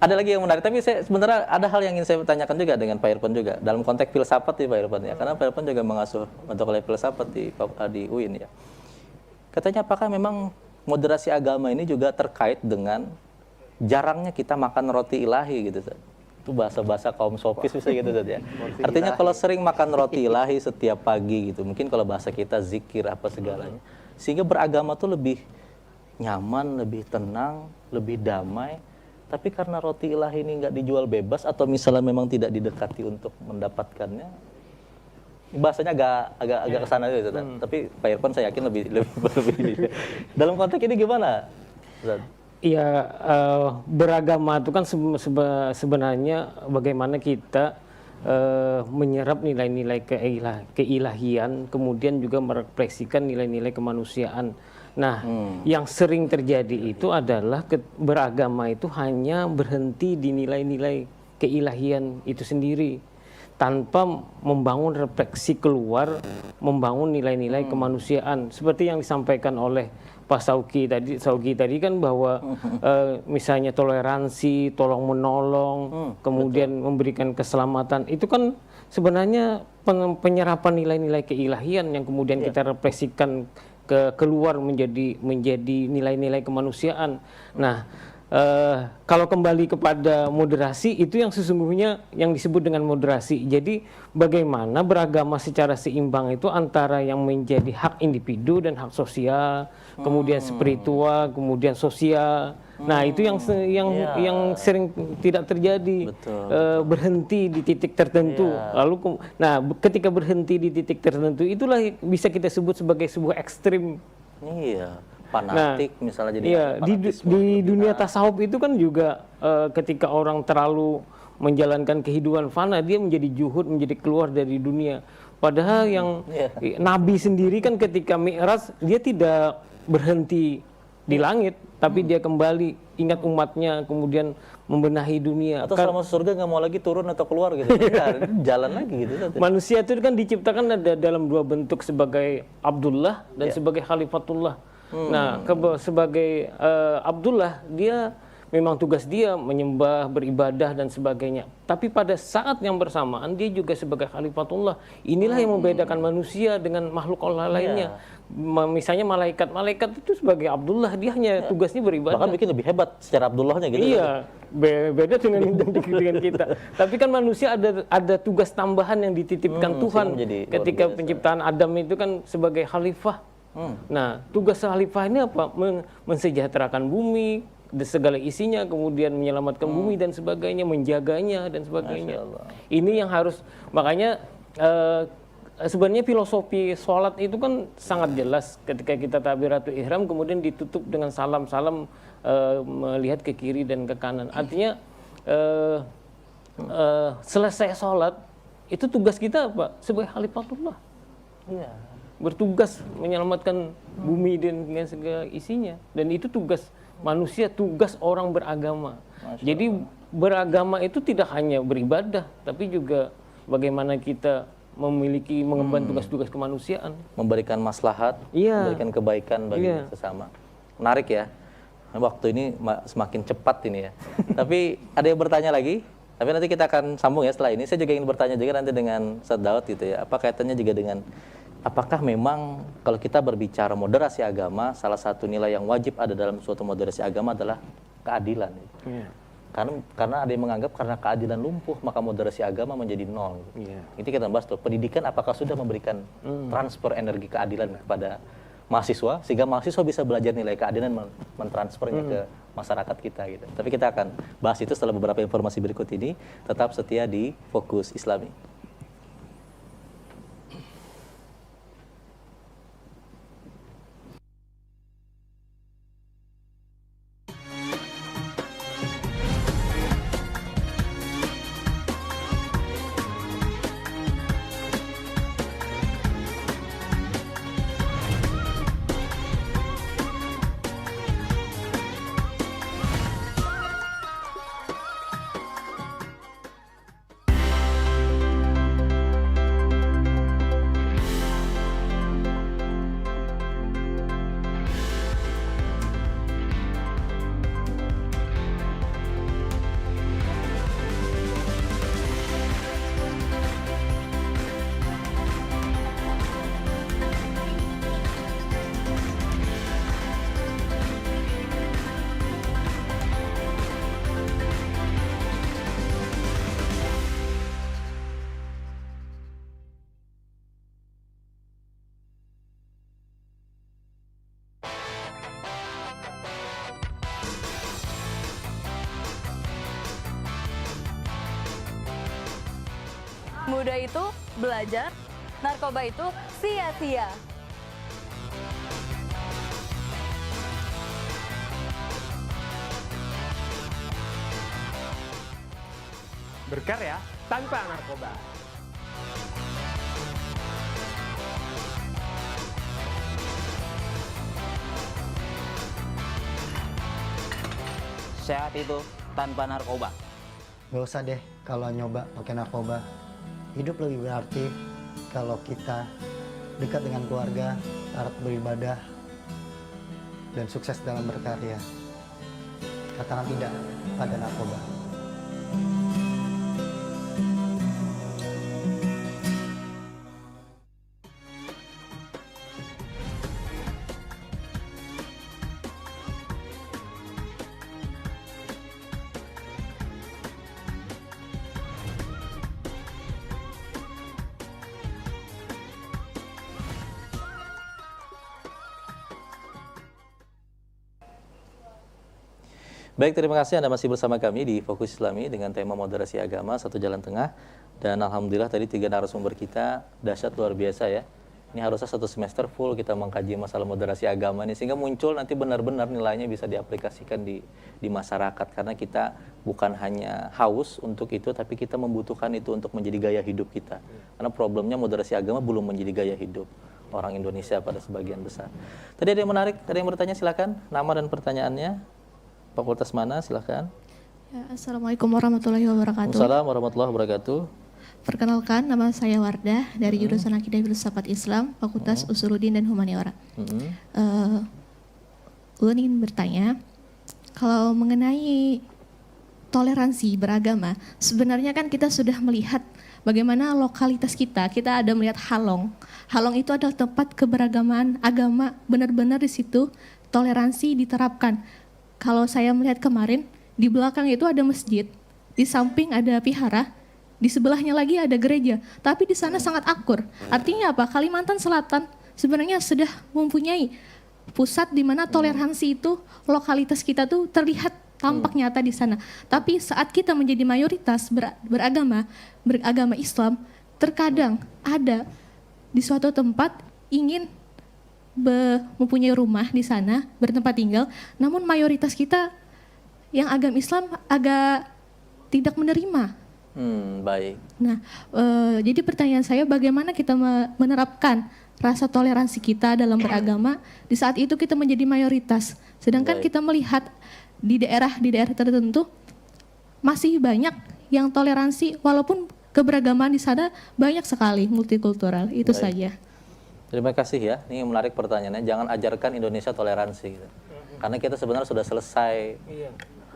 ada lagi yang menarik, tapi saya sebenarnya ada hal yang ingin saya tanyakan juga dengan Pak Irfan juga dalam konteks filsafat ya Pak Irfan ya. Karena Pak Irfan juga mengasuh mata kuliah filsafat di UIN ya. Katanya apakah memang moderasi agama ini juga terkait dengan jarangnya kita makan roti ilahi gitu Ustaz. Itu bahasa-bahasa kaum sofis bisa gitu Ustaz ya. Artinya kalau sering makan roti ilahi setiap pagi gitu, mungkin kalau bahasa kita zikir apa segalanya, sehingga beragama tuh lebih nyaman, lebih tenang, lebih damai. Tapi karena roti ilahi ini nggak dijual bebas atau misalnya memang tidak didekati untuk mendapatkannya, bahasanya agak kesana gitu Ustaz. Tapi Pak Irfan saya yakin lebih dalam konteks ini gimana Ustaz? Ya, beragama itu kan sebenarnya bagaimana kita menyerap nilai-nilai keilahian, kemudian juga merefleksikan nilai-nilai kemanusiaan. Nah, yang sering terjadi itu adalah beragama itu hanya berhenti di nilai-nilai keilahian itu sendiri, tanpa membangun refleksi keluar, membangun nilai-nilai kemanusiaan. Seperti yang disampaikan oleh Pak Sauki tadi kan bahwa misalnya toleransi, tolong menolong, kemudian memberikan keselamatan, itu kan sebenarnya penyerapan nilai-nilai keilahian yang kemudian kita refleksikan keluar menjadi nilai-nilai kemanusiaan. Nah, kalau kembali kepada moderasi, itu yang sesungguhnya yang disebut dengan moderasi. Jadi bagaimana beragama secara seimbang itu antara yang menjadi hak individu dan hak sosial, kemudian spiritual, kemudian sosial. Nah, itu yang sering tidak terjadi. Berhenti di titik tertentu. Lalu ketika berhenti di titik tertentu, itulah bisa kita sebut sebagai sebuah ekstrim. Iya. Fanatik misalnya jadi di dunia tasawuf itu kan juga ketika orang terlalu menjalankan kehidupan fana, dia menjadi juhud, menjadi keluar dari dunia. Padahal yang Nabi sendiri kan ketika Mi'raj dia tidak berhenti di langit, tapi dia kembali ingat umatnya, kemudian membenahi dunia. Atau selama surga nggak mau lagi turun atau keluar gitu, jalan lagi gitu. Manusia itu kan diciptakan ada dalam dua bentuk, sebagai Abdullah dan sebagai Khalifatullah. Nah, sebagai Abdullah, dia memang tugas dia menyembah, beribadah dan sebagainya. Tapi pada saat yang bersamaan dia juga sebagai Khalifatullah. Inilah yang membedakan manusia dengan makhluk Allah lainnya. Misalnya malaikat itu sebagai Abdullah, dia hanya tugasnya beribadah. Bahkan bikin lebih hebat secara Abdullahnya gitu. Iya, beda dengan kita. Tapi kan manusia ada tugas tambahan yang dititipkan Tuhan ketika penciptaan Adam itu kan sebagai khalifah. Nah, tugas khalifah ini apa? Mensejahterakan bumi, segala isinya, kemudian menyelamatkan bumi dan sebagainya, menjaganya dan sebagainya. Ini yang harus, makanya sebenarnya filosofi sholat itu kan sangat jelas ketika kita takbiratul ihram, kemudian ditutup dengan salam-salam melihat ke kiri dan ke kanan. Artinya selesai sholat, itu tugas kita apa? Sebagai khalifatullah. Iya. Bertugas menyelamatkan bumi dan segala isinya, dan itu tugas manusia, tugas orang beragama. Jadi beragama itu tidak hanya beribadah, tapi juga bagaimana kita mengemban tugas-tugas kemanusiaan, memberikan maslahat, memberikan kebaikan bagi sesama. Menarik ya, waktu ini semakin cepat ini ya. Tapi ada yang bertanya lagi, tapi nanti kita akan sambung ya setelah ini. Saya juga ingin bertanya juga nanti dengan Ustaz Daud gitu ya, apa kaitannya juga dengan apakah memang kalau kita berbicara moderasi agama, salah satu nilai yang wajib ada dalam suatu moderasi agama adalah keadilan. Karena ada yang menganggap karena keadilan lumpuh, maka moderasi agama menjadi nol. Itu kita bahas tuh, pendidikan apakah sudah memberikan transfer energi keadilan kepada mahasiswa, sehingga mahasiswa bisa belajar nilai keadilan, mentransfernya ke masyarakat kita gitu. Tapi kita akan bahas itu setelah beberapa informasi berikut ini. Tetap setia di Fokus Islami. Muda itu belajar, narkoba itu sia-sia. Berkarya tanpa narkoba. Sehat itu tanpa narkoba. Gak usah deh kalau nyoba pakai narkoba. Hidup lebih berarti kalau kita dekat dengan keluarga, taat beribadah, dan sukses dalam berkarya. Katakan tidak pada narkoba. Baik, terima kasih Anda masih bersama kami di Fokus Islami dengan tema moderasi agama, satu jalan tengah. Dan Alhamdulillah tadi 3 narasumber kita dahsyat luar biasa ya. Ini harusnya 1 semester full kita mengkaji masalah moderasi agama ini, sehingga muncul nanti benar-benar nilainya bisa diaplikasikan di masyarakat. Karena kita bukan hanya haus untuk itu, tapi kita membutuhkan itu untuk menjadi gaya hidup kita. Karena problemnya moderasi agama belum menjadi gaya hidup orang Indonesia pada sebagian besar. Tadi ada yang menarik, ada yang bertanya, silakan nama dan pertanyaannya. Fakultas mana, silahkan. Ya, Assalamualaikum warahmatullahi wabarakatuh. Assalamualaikum warahmatullahi wabarakatuh. Perkenalkan, nama saya Wardah dari jurusan Akidah Filsafat Islam, Fakultas Usuluddin dan Humaniora. Ulun ingin bertanya, kalau mengenai toleransi beragama, sebenarnya kan kita sudah melihat bagaimana lokalitas kita ada melihat Halong. Halong itu adalah tempat keberagaman agama, benar-benar di situ toleransi diterapkan. Kalau saya melihat kemarin, di belakang itu ada masjid, di samping ada vihara, di sebelahnya lagi ada gereja, tapi di sana sangat akur. Artinya apa? Kalimantan Selatan sebenarnya sudah mempunyai pusat di mana toleransi itu, lokalitas kita tuh terlihat tampak nyata di sana. Tapi saat kita menjadi mayoritas beragama Islam, terkadang ada di suatu tempat ingin mempunyai rumah di sana, bertempat tinggal, namun mayoritas kita yang agama Islam agak tidak menerima. Baik. Nah, jadi pertanyaan saya, bagaimana kita menerapkan rasa toleransi kita dalam beragama di saat itu kita menjadi mayoritas, sedangkan kita melihat di daerah tertentu masih banyak yang toleransi, walaupun keberagaman di sana banyak sekali, multikultural. Itu saja. Terima kasih ya, ini menarik pertanyaannya. Jangan ajarkan Indonesia toleransi gitu. Karena kita sebenarnya sudah selesai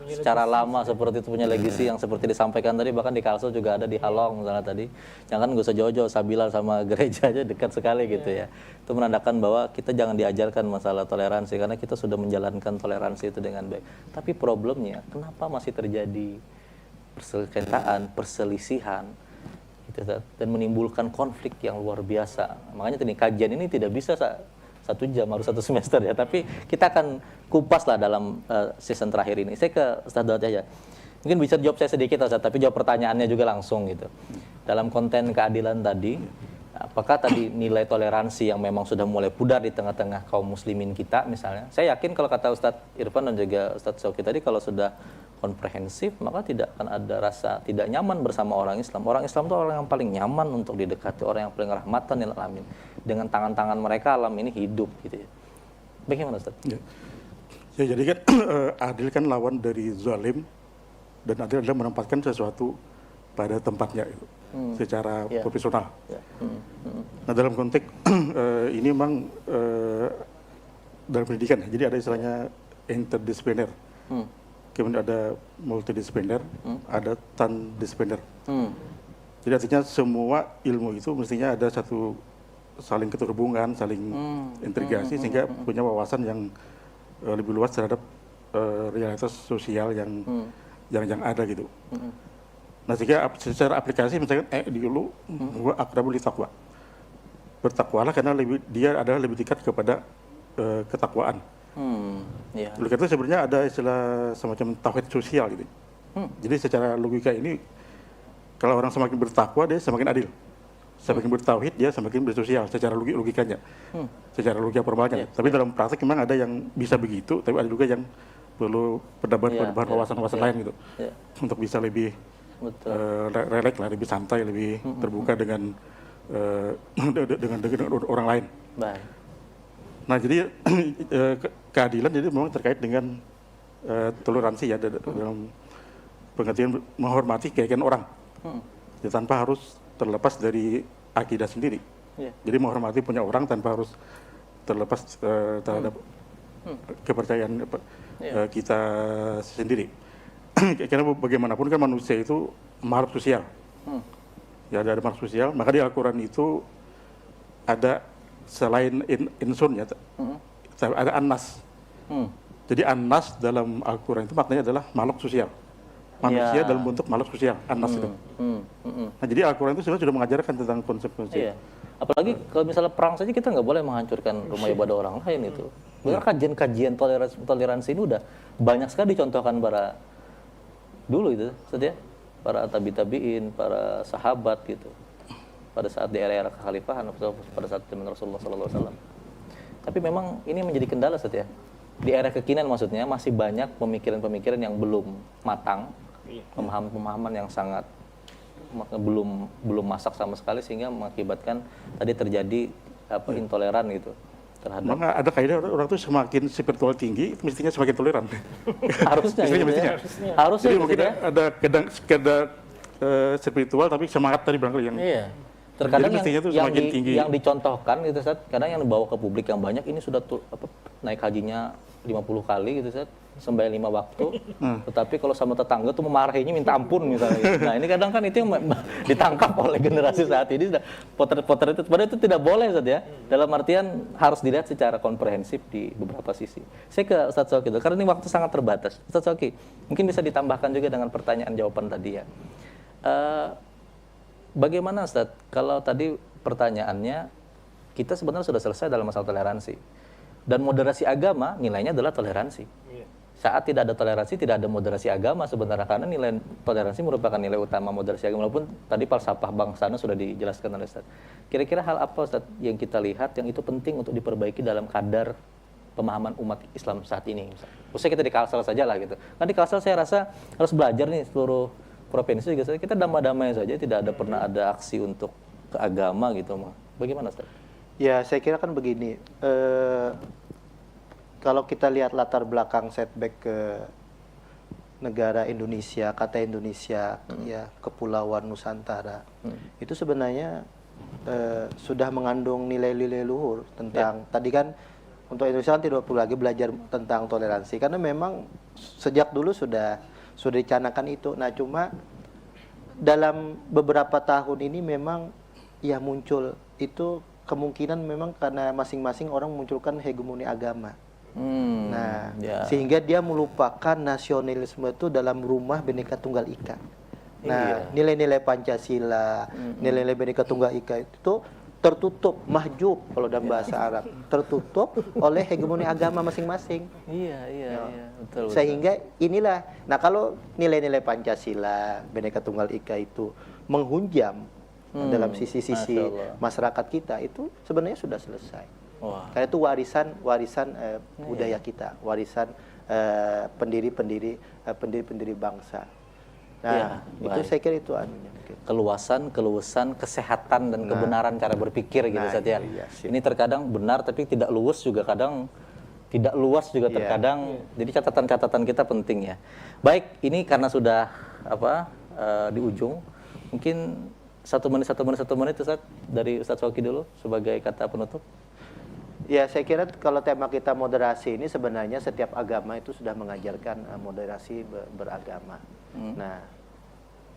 secara lama seperti itu, punya legacy yang seperti disampaikan tadi, bahkan di Kalsel juga ada, di Halong misalnya tadi. Jangan gak usah jauh-jauh, Sabila sama gereja aja dekat sekali gitu ya. Itu menandakan bahwa kita jangan diajarkan masalah toleransi, karena kita sudah menjalankan toleransi itu dengan baik. Tapi problemnya, kenapa masih terjadi persengketaan, perselisihan, gitu, dan menimbulkan konflik yang luar biasa. Makanya tadi kajian ini tidak bisa 1 jam, harus 1 semester ya. Tapi kita akan kupas lah dalam season terakhir ini. Saya ke Ustaz Daud aja. Mungkin bisa jawab saya sedikit Ustaz, tapi jawab pertanyaannya juga langsung gitu. Dalam konten keadilan tadi, apakah tadi nilai toleransi yang memang sudah mulai pudar di tengah-tengah kaum muslimin kita misalnya? Saya yakin kalau kata Ustadz Irfan dan juga Ustadz Syauqi tadi, kalau sudah komprehensif, maka tidak akan ada rasa tidak nyaman bersama orang Islam. Orang Islam itu orang yang paling nyaman untuk didekati, orang yang paling rahmatan lil alamin. Dengan tangan-tangan mereka alam ini hidup gitu ya. Bagaimana Ustaz? Ya, jadi kan adil kan lawan dari zalim, dan adil adalah menempatkan sesuatu pada tempatnya itu secara profesional. Nah, dalam konteks ini memang dalam pendidikan, jadi ada istilahnya interdisipliner. Kemudian ada multidisipliner, ada transdisipliner. Jadi artinya semua ilmu itu mestinya ada satu saling keterhubungan, saling integrasi, sehingga punya wawasan yang lebih luas terhadap realitas sosial yang ada gitu. Nah, sehingga secara aplikasi misalkan dulu gua akrabul taqwa. Bertakwalah karena dia adalah lebih dekat kepada ketakwaan. Oleh karena itu sebenarnya ada istilah semacam tauhid sosial gitu. Jadi secara logika ini Kalau orang semakin bertakwa, dia semakin adil. Semakin bertauhid, dia semakin bersosial secara logikanya, secara logika formalnya. Tapi dalam praktek memang ada yang bisa begitu, tapi ada juga yang perlu pendapat wawasan-wawasan lain gitu, untuk bisa lebih relax lah, lebih santai, lebih terbuka dengan orang lain. Baik. Nah, jadi keadilan jadi memang terkait dengan toleransi ya, dalam pengertian menghormati keyakinan orang, ya, tanpa harus terlepas dari akidah sendiri. Jadi menghormati punya orang tanpa harus terlepas terhadap kepercayaan kita sendiri. Karena bagaimanapun kan manusia itu makhluk sosial. Ya, ada makhluk sosial, maka di Al-Quran itu ada selain insun ya, ada an-nas. Jadi an-nas dalam Al-Quran itu maknanya adalah makhluk sosial. Manusia dalam bentuk makhluk sosial, an-nas itu. Nah, jadi Al-Quran itu sudah mengajarkan tentang konsep-konsep. Apalagi kalau misalnya perang saja kita nggak boleh menghancurkan rumah ibadah orang lain itu. Benar, kajian-kajian toleransi ini udah banyak sekali dicontohkan para dulu itu, setia para tabiin, para sahabat gitu. Pada saat di era kekhalifahan, pada saat zaman Rasulullah SAW. Tapi memang ini menjadi kendala, setia. Di era kekinian maksudnya masih banyak pemikiran-pemikiran yang belum matang, pemahaman-pemahaman yang sangat belum masak sama sekali, sehingga mengakibatkan tadi terjadi intoleran gitu terhadap. Maka ada kaidah orang itu semakin spiritual tinggi, mestinya semakin toleran. Harusnya. Harusnya. Jadi mungkin ada kadang spiritual tapi semangat tadi barangkali yang. Iya. Terkadang yang dicontohkan gitu, Ustaz, kadang yang dibawa ke publik yang banyak ini sudah naik hajinya 50 kali gitu, Ustaz, sampai 5 waktu. Tetapi kalau sama tetangga tuh memarahinya minta ampun misalnya. Nah, ini kadang kan itu yang ditangkap oleh generasi saat ini, potret itu. Padahal itu tidak boleh, Ustaz, ya. Dalam artian harus dilihat secara komprehensif di beberapa sisi. Saya ke Ustaz Shoki, karena ini waktu sangat terbatas. Ustaz Shoki, mungkin bisa ditambahkan juga dengan pertanyaan jawaban tadi ya. Bagaimana, Ustaz, kalau tadi pertanyaannya kita sebenarnya sudah selesai dalam masalah toleransi, dan moderasi agama nilainya adalah toleransi. Saat tidak ada toleransi, tidak ada moderasi agama sebenarnya, karena nilai toleransi merupakan nilai utama moderasi agama, walaupun tadi falsafah bangsana sudah dijelaskan oleh Ustaz. Kira-kira hal apa, Ustaz, yang kita lihat yang itu penting untuk diperbaiki dalam kadar pemahaman umat Islam saat ini? Khususnya kita di Kalsel saja lah gitu. Kan di Kalsel saya rasa harus belajar nih, seluruh provinsi juga kita damai-damai saja, tidak ada pernah ada aksi untuk ke agama gitu. Bagaimana, Ustaz? Ya, saya kira kan begini, kalau kita lihat latar belakang setback ke negara Indonesia, kata Indonesia, ya Kepulauan Nusantara, itu sebenarnya sudah mengandung nilai-nilai luhur tentang tadi kan, untuk Indonesia kan tidak perlu lagi belajar tentang toleransi, karena memang sejak dulu sudah dicanakan itu. Nah, cuma dalam beberapa tahun ini memang ya muncul itu kemungkinan memang karena masing-masing orang munculkan hegemoni agama. Sehingga dia melupakan nasionalisme itu dalam rumah Bhinneka Tunggal Ika. Nah, nilai-nilai Pancasila, nilai-nilai Bhinneka Tunggal Ika itu tertutup, mahjub kalau dalam bahasa Arab, tertutup oleh hegemoni agama masing-masing. Betul. Sehingga inilah, nah kalau nilai-nilai Pancasila, Bhinneka Tunggal Ika itu menghunjam dalam sisi-sisi masyarakat kita, itu sebenarnya sudah selesai. Karena itu warisan budaya kita, warisan pendiri-pendiri bangsa. Nah, itu saya kira itu anunya. Keluasan, kesehatan dan kebenaran cara berpikir gitu, Ustaz, ya. Ini terkadang benar tapi tidak luwes juga, kadang tidak luas juga terkadang. Jadi catatan-catatan kita penting ya. Baik, ini karena sudah di ujung, mungkin satu menit Ustaz, dari Ustaz Shoki dulu sebagai kata penutup. Ya, saya kira kalau tema kita moderasi ini sebenarnya setiap agama itu sudah mengajarkan moderasi beragama. Nah,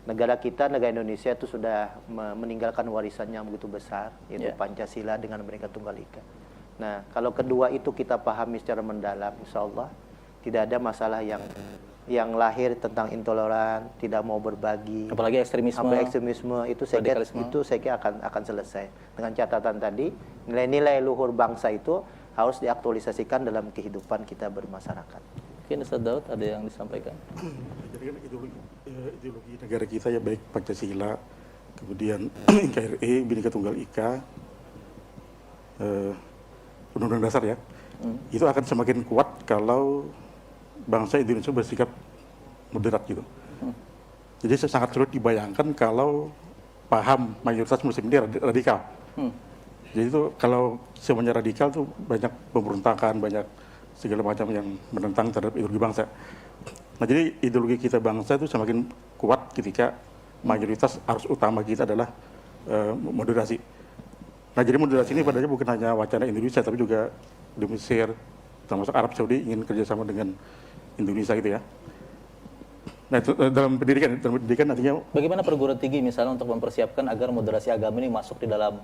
negara kita, negara Indonesia itu sudah meninggalkan warisan yang begitu besar, yaitu Pancasila dengan Bhinneka Tunggal Ika. Nah, kalau kedua itu kita pahami secara mendalam, insya Allah tidak ada masalah yang lahir tentang intoleran, tidak mau berbagi, apalagi ekstremisme itu saya kira akan selesai. Dengan catatan tadi, nilai-nilai luhur bangsa itu harus diaktualisasikan dalam kehidupan kita bermasyarakat. Mungkin Ustaz Daud ada yang disampaikan. Jadi kan ideologi negara kita ya, baik Pancasila, kemudian NKRI, Bhinneka Tunggal Ika, Undang-Undang Dasar ya, itu akan semakin kuat kalau bangsa Indonesia bersikap moderat gitu. Jadi sangat sulit dibayangkan kalau paham mayoritas muslim ini radikal. Jadi itu kalau semuanya radikal tuh banyak pemberontakan, banyak segala macam yang menentang terhadap ideologi bangsa. Nah jadi ideologi kita bangsa itu semakin kuat ketika mayoritas arus utama kita adalah moderasi. Nah jadi moderasi ini padanya bukan hanya wacana Indonesia, tapi juga di Mesir, termasuk Arab Saudi ingin kerjasama dengan Indonesia gitu ya. Nah itu dalam pendidikan nantinya. Bagaimana perguruan tinggi misalnya untuk mempersiapkan agar moderasi agama ini masuk di dalam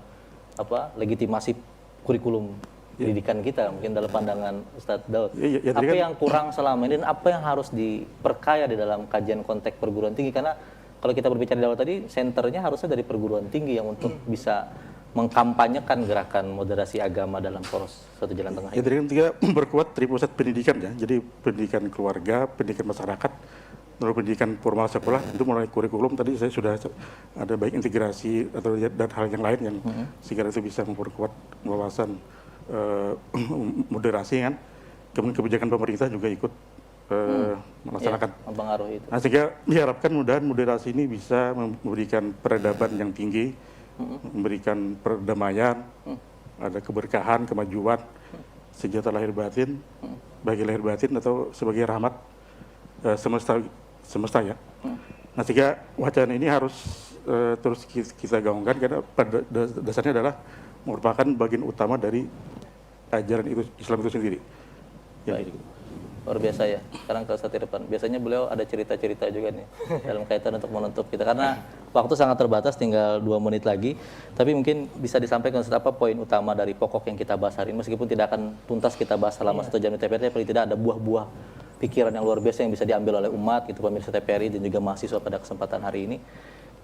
legitimasi kurikulum pendidikan kita, mungkin dalam pandangan Ustadz Daud. Apa yang kurang selama ini dan apa yang harus diperkaya di dalam kajian konteks perguruan tinggi? Karena kalau kita berbicara di awal tadi, senternya harusnya dari perguruan tinggi yang untuk bisa mengkampanyekan gerakan moderasi agama dalam poros Satu Jalan Tengah. Ya, tadi kan kita berkuat dari pusat pendidikan ya, jadi pendidikan keluarga, pendidikan masyarakat, lalu pendidikan formal sekolah, itu mulai kurikulum tadi saya sudah ada baik integrasi atau dan hal yang lain yang sehingga itu bisa memperkuat wawasan moderasi kan. Kemudian kebijakan pemerintah juga ikut melaksanakan. Ya, mempengaruhi itu. Nah, sehingga diharapkan mudahan moderasi ini bisa memberikan peradaban yang tinggi, memberikan perdamaian, ada keberkahan, kemajuan, sejahtera lahir batin, bagi lahir batin atau sebagai rahmat semesta ya. Nah, sehingga wacana ini harus terus kita gaungkan karena pada dasarnya adalah merupakan bagian utama dari ajaran itu Islam itu sendiri. Ya. Baik. Luar biasa ya. Sekarang ke Ustadz Irfan. Biasanya beliau ada cerita-cerita juga nih dalam kaitan untuk menutup kita. Karena waktu sangat terbatas, tinggal 2 menit lagi. Tapi mungkin bisa disampaikan Ustadz, apa poin utama dari pokok yang kita bahas hari ini. Meskipun tidak akan tuntas kita bahas selama 1 jam di TPRI, tapi tidak ada buah-buah pikiran yang luar biasa yang bisa diambil oleh umat, gitu, pemirsa TPRI dan juga mahasiswa pada kesempatan hari ini.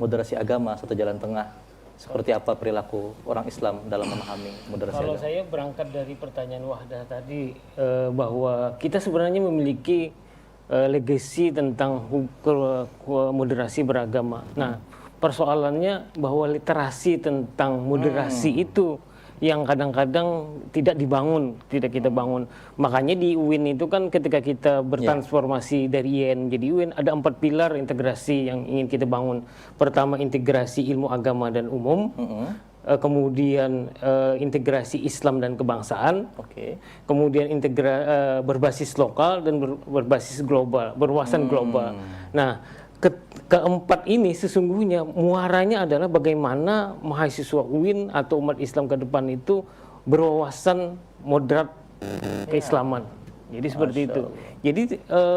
Moderasi agama, 1 jalan tengah. Seperti apa perilaku orang Islam dalam memahami moderasi agama? Kalau saya berangkat dari pertanyaan Wahdah tadi, bahwa kita sebenarnya memiliki legasi tentang moderasi beragama. Nah, persoalannya bahwa literasi tentang moderasi itu yang kadang-kadang tidak kita bangun. Makanya di UIN itu kan ketika kita bertransformasi dari IN jadi UIN, ada 4 pilar integrasi yang ingin kita bangun. Pertama, integrasi ilmu agama dan umum. Kemudian integrasi Islam dan kebangsaan. Kemudian berbasis lokal dan berbasis global, berwawasan global. Nah, keempat ini sesungguhnya muaranya adalah bagaimana mahasiswa UIN atau umat Islam ke depan itu berwawasan moderat keislaman. Jadi seperti itu. Jadi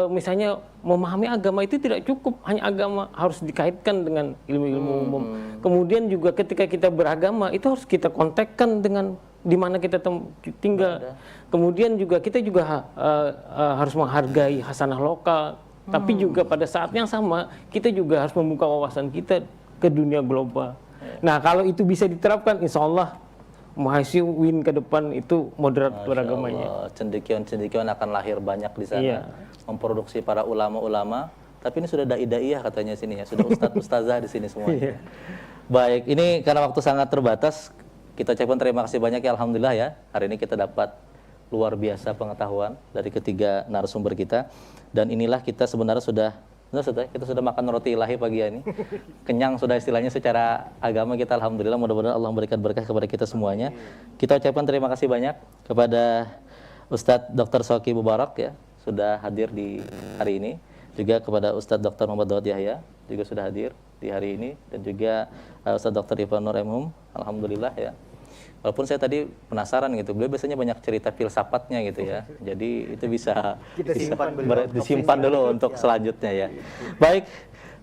misalnya memahami agama itu tidak cukup hanya agama, harus dikaitkan dengan ilmu-ilmu umum. Kemudian juga ketika kita beragama itu harus kita kontekkan dengan di mana kita tinggal. Kemudian juga kita juga harus menghargai hasanah lokal. Tapi juga pada saat yang sama kita juga harus membuka wawasan kita ke dunia global. Nah, kalau itu bisa diterapkan, insya Allah mahasiswa UIN ke depan itu moderat beragamanya. Cendekiawan akan lahir banyak di sana, memproduksi para ulama-ulama. Tapi ini sudah dai-daiyah katanya sini ya, sudah ustadz-ustazah di sini semuanya. Baik, ini karena waktu sangat terbatas, kita ucapkan terima kasih banyak ya, alhamdulillah ya. Hari ini kita dapat luar biasa pengetahuan dari ketiga narasumber kita. Dan inilah kita sebenarnya kita sudah makan roti ilahi pagi ini. Kenyang sudah istilahnya secara agama kita, alhamdulillah. Mudah-mudahan Allah memberikan berkah kepada kita semuanya. Kita ucapkan terima kasih banyak kepada Ustadz Dr. Shoki Mubarak ya, sudah hadir di hari ini. Juga kepada Ustadz Dr. Muhammad Daud Yahya juga sudah hadir di hari ini. Dan juga Ustadz Dr. Irfan Nur M. Alhamdulillah ya. Walaupun saya tadi penasaran gitu, beliau biasanya banyak cerita filsafatnya gitu ya. Jadi itu bisa disimpan dulu untuk selanjutnya ya. Baik,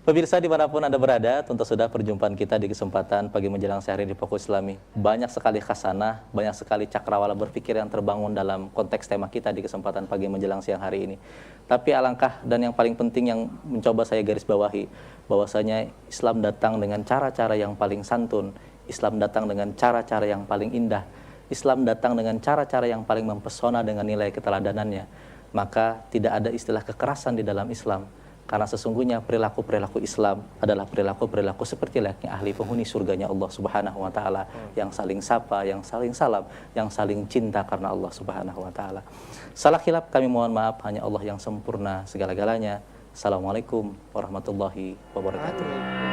pemirsa dimanapun Anda berada, tentu sudah perjumpaan kita di kesempatan pagi menjelang sehari di Fokus Islami. Banyak sekali khasanah, banyak sekali cakrawala berpikir yang terbangun dalam konteks tema kita di kesempatan pagi menjelang siang hari ini. Tapi alangkah dan yang paling penting yang mencoba saya garis bawahi, bahwasanya Islam datang dengan cara-cara yang paling santun. Islam datang dengan cara-cara yang paling indah. Islam datang dengan cara-cara yang paling mempesona dengan nilai keteladanannya. maka tidak ada istilah kekerasan di dalam Islam. Karena sesungguhnya perilaku-perilaku Islam adalah perilaku-perilaku seperti layaknya ahli penghuni surganya Allah Subhanahu wa taala, yang saling sapa, yang saling salam, yang saling cinta karena Allah Subhanahu wa taala. Salah khilaf kami mohon maaf, hanya Allah yang sempurna segala-galanya. Assalamualaikum warahmatullahi wabarakatuh.